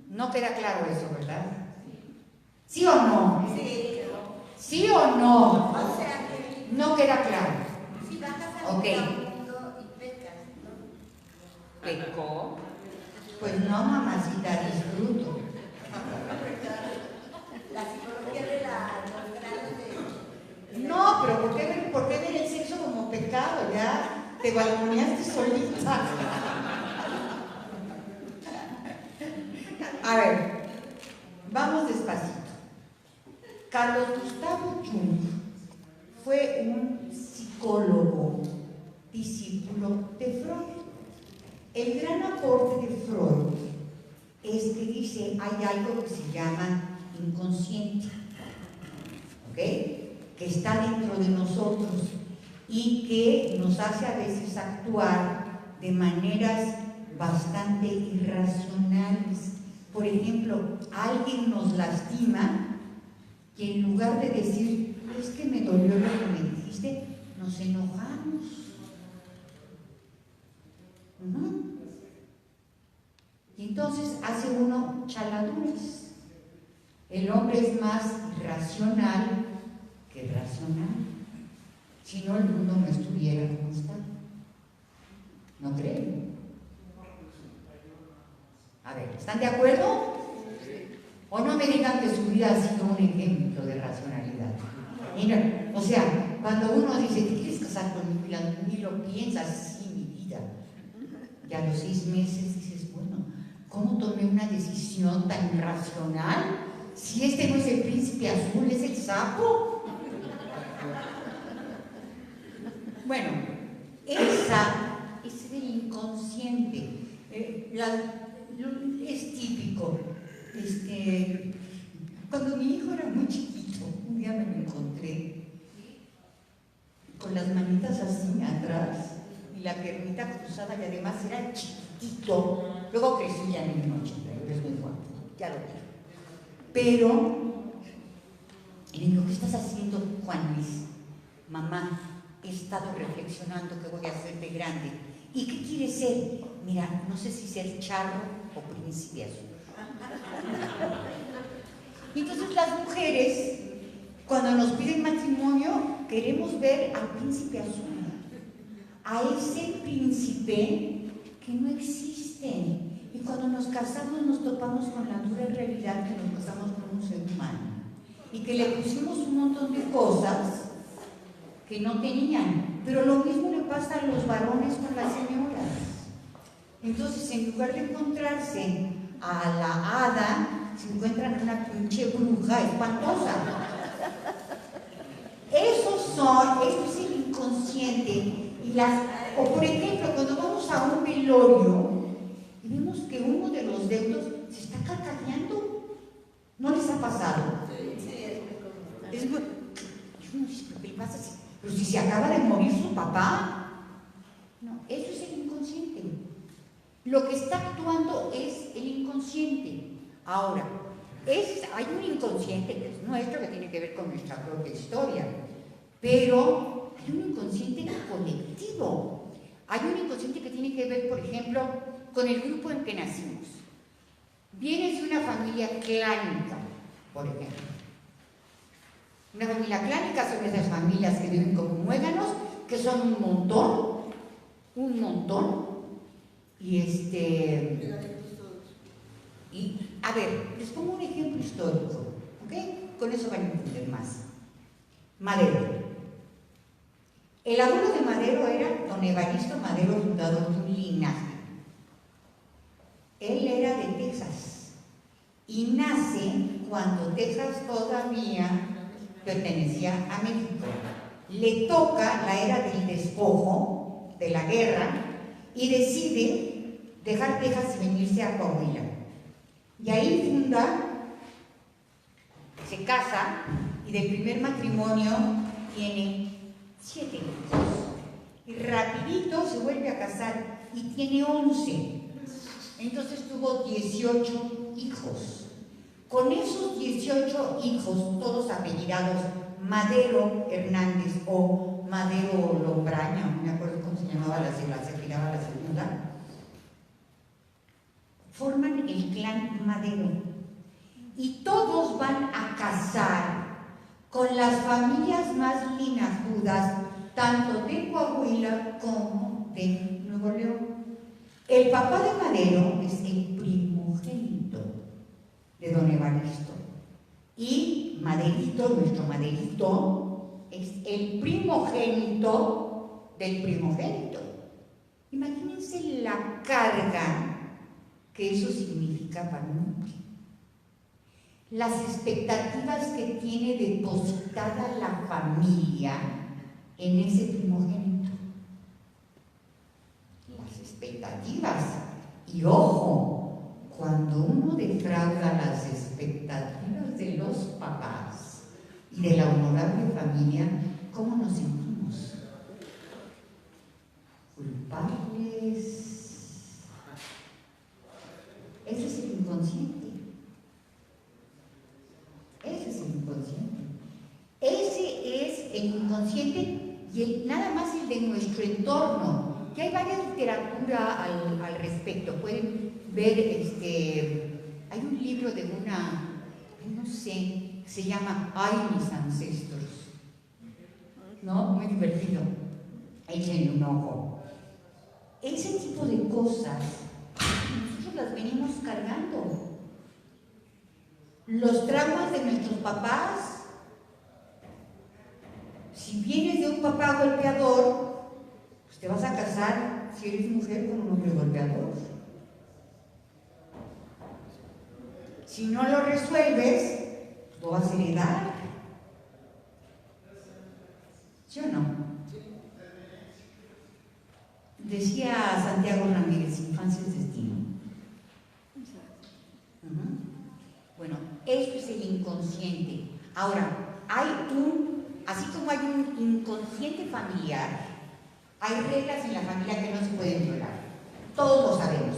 No queda claro eso, ¿verdad? ¿Sí o no? Sí. ¿Sí o no? O sea, No queda claro. si bajas al inframundo y pecas, ¿no? ¿Pecó? Pues no, mamacita, disfruto. La psicología de los grados de... No, pero ¿por qué ver el sexo como pecado? Ya te balconeaste solita. A ver, vamos despacito. Carlos Gustavo Jung fue un psicólogo, discípulo de Freud. El gran aporte de Freud es que dice, hay algo que se llama inconsciente, ¿ok?, que está dentro de nosotros y que nos hace a veces actuar de maneras bastante irracionales. Por ejemplo, alguien nos lastima y en lugar de decir, es que me dolió lo que me dijiste, nos enojamos. Y entonces hace uno chaladuras. El hombre es más irracional que racional. Si no, el mundo no estuviera como está. ¿No creen? A ver, ¿están de acuerdo? O no me digan que su vida ha sido un ejemplo de racionalidad. Mira, o sea, cuando uno dice, ¿te quieres casar conmigo? Ni lo piensas, sí, mi vida. Y a los 6 meses dices, bueno, ¿cómo tomé una decisión tan irracional? Si este no es el príncipe azul, es el sapo. Bueno, ese es el inconsciente. Es típico. Cuando mi hijo era muy chiquito, un día me lo encontré con las manitas así atrás y la piernita cruzada, y además era chiquitito. Luego crecí ya en 1980, es muy fuerte, ya lo digo. Pero le digo, ¿qué estás haciendo, Juan Luis? Mamá, he estado reflexionando qué voy a hacer de grande. ¿Y qué quieres ser? Mira, no sé si ser charro o príncipe azul. Y entonces las mujeres, cuando nos piden matrimonio, queremos ver al príncipe azul, a ese príncipe que no existe. Y cuando nos casamos nos topamos con la dura realidad que nos casamos con un ser humano y que le pusimos un montón de cosas que no tenían. Pero lo mismo le pasa a los varones con las señoras. Entonces, en lugar de encontrarse a la hada, se encuentran una pinche bruja espantosa. Eso es el inconsciente. O por ejemplo, cuando vamos a un velorio y vemos que uno de los deudos se está carcajeando, ¿no les ha pasado? Es muy, ¿qué le pasa? Pero si se acaba de morir su papá. No, eso es el inconsciente. Lo que está actuando es el inconsciente. Ahora, hay un inconsciente que es nuestro, que tiene que ver con nuestra propia historia, pero hay un inconsciente colectivo. Hay un inconsciente que tiene que ver, por ejemplo, con el grupo en que nacimos. Vienes de una familia clánica, por ejemplo. Una familia clánica son esas familias que viven como muéganos, que son un montón, y a ver, les pongo un ejemplo histórico, ¿ok? Con eso van a entender más. Madero. El abuelo de Madero era don Evaristo Madero, fundador de un linaje. Él era de Texas y nace cuando Texas todavía pertenecía a México. Le toca la era del despojo, de la guerra, y decide dejar Texas y venirse a Coahuila. Y ahí se casa, y del primer matrimonio tiene 7 hijos. Y rapidito se vuelve a casar y tiene 11. Entonces tuvo 18 hijos. Con esos 18 hijos, todos apellidados Madero Hernández o Madero Lobraña, no me acuerdo cómo se llamaba se apellidaba la segunda, forman el clan Madero. Y todos van a casar con las familias más linajudas, tanto de Coahuila como de Nuevo León. El papá de Madero es el primogénito de don Evaristo. Y Maderito, nuestro Maderito, es el primogénito del primogénito. Imagínense la carga que eso significa para un hombre. Las expectativas que tiene depositada la familia en ese primogénito. Las expectativas. Y ojo, cuando uno defrauda las expectativas de los papás y de la honorable familia, ¿cómo nos sentimos? Culpables. Ese es el inconsciente. Ese es el inconsciente. Ese es el inconsciente y nada más el de nuestro entorno. Que hay varias literatura al respecto. Pueden ver, hay un libro de no sé, se llama Ay, mis ancestros. ¿No? Muy divertido. Échenle un ojo. Ese tipo de cosas nosotros las venimos cargando. Los traumas de nuestros papás. Si vienes de un papá golpeador, pues te vas a casar, si eres mujer, con un hombre golpeador. Si no lo resuelves, lo vas a heredar. ¿Sí o no? Decía Santiago Ramírez, infancia es destino. Bueno, esto es el inconsciente. Ahora, así como hay un inconsciente familiar, hay reglas en la familia que no se pueden violar. Todos lo sabemos.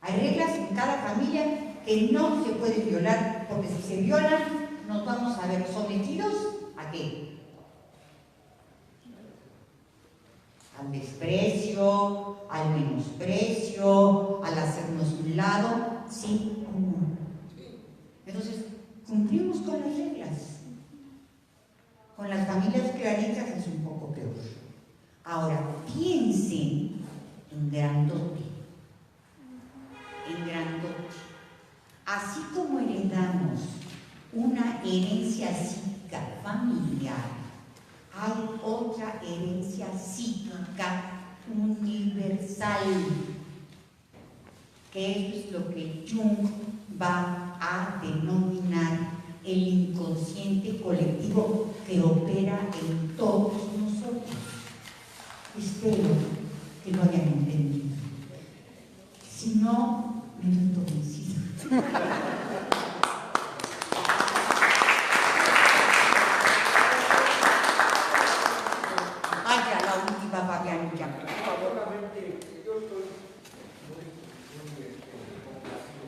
Hay reglas en cada familia que no se pueden violar, porque si se violan, nos vamos a ver sometidos ¿a qué? Al desprecio, al menosprecio, al hacernos un lado, sí o no. Entonces, cumplimos con las reglas. Con las familias claritas es un poco peor. Ahora, piensen en grandote. En grandote. Así como heredamos una herencia psíquica familiar, hay otra herencia psíquica universal, que es lo que Jung va a denominar el inconsciente colectivo que opera en todos nosotros. Espero que lo hayan entendido. Si no, me siento vencida. Vaya, la última Fabián ya. Favorablemente, yo estoy muy complacido.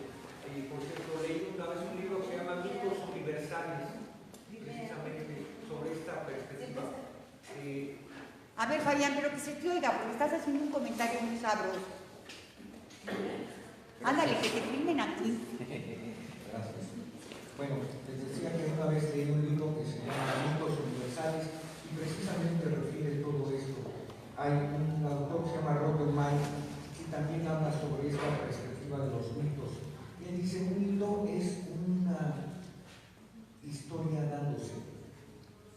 Por cierto, leí una vez un libro que se llama Mitos Universales, precisamente sobre esta perspectiva. A ver, Fabián, pero que se te oiga, porque estás haciendo un comentario muy sabroso. Ándale, que te filmen aquí. Gracias. Bueno, les decía que una vez leí un libro que se llama Mitos Universales y precisamente refiere todo esto. Hay un autor que se llama Robert Mann que también habla sobre esta perspectiva de los mitos. Y él dice, un mito es una historia dándose.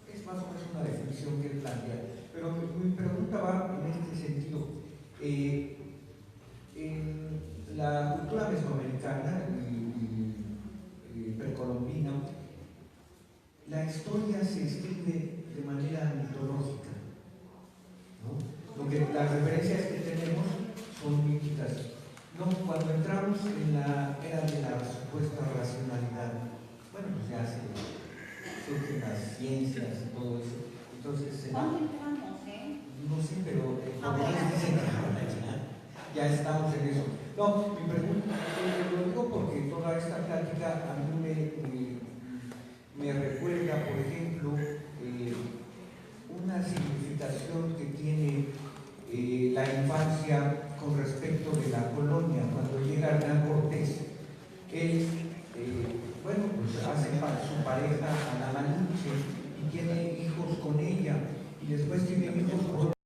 Es más o menos una definición que él plantea. Pero mi pregunta va en este sentido. En la cultura mesoamericana y precolombina, la historia se escribe de manera mitológica, ¿no? Las referencias que tenemos son míticas. No, cuando entramos en la era de la supuesta racionalidad, bueno, pues ya surgen las ciencias y todo eso. Entonces, ¿Dónde entramos, no sé, pero dicen que ya estamos en eso. No, mi pregunta, lo digo porque toda esta plática a mí me recuerda, por ejemplo, una significación que tiene la infancia con respecto de la colonia. Cuando llega Hernán Cortés, él, bueno, pues hace su pareja a la Malinche y tiene hijos con ella, y después tiene hijos con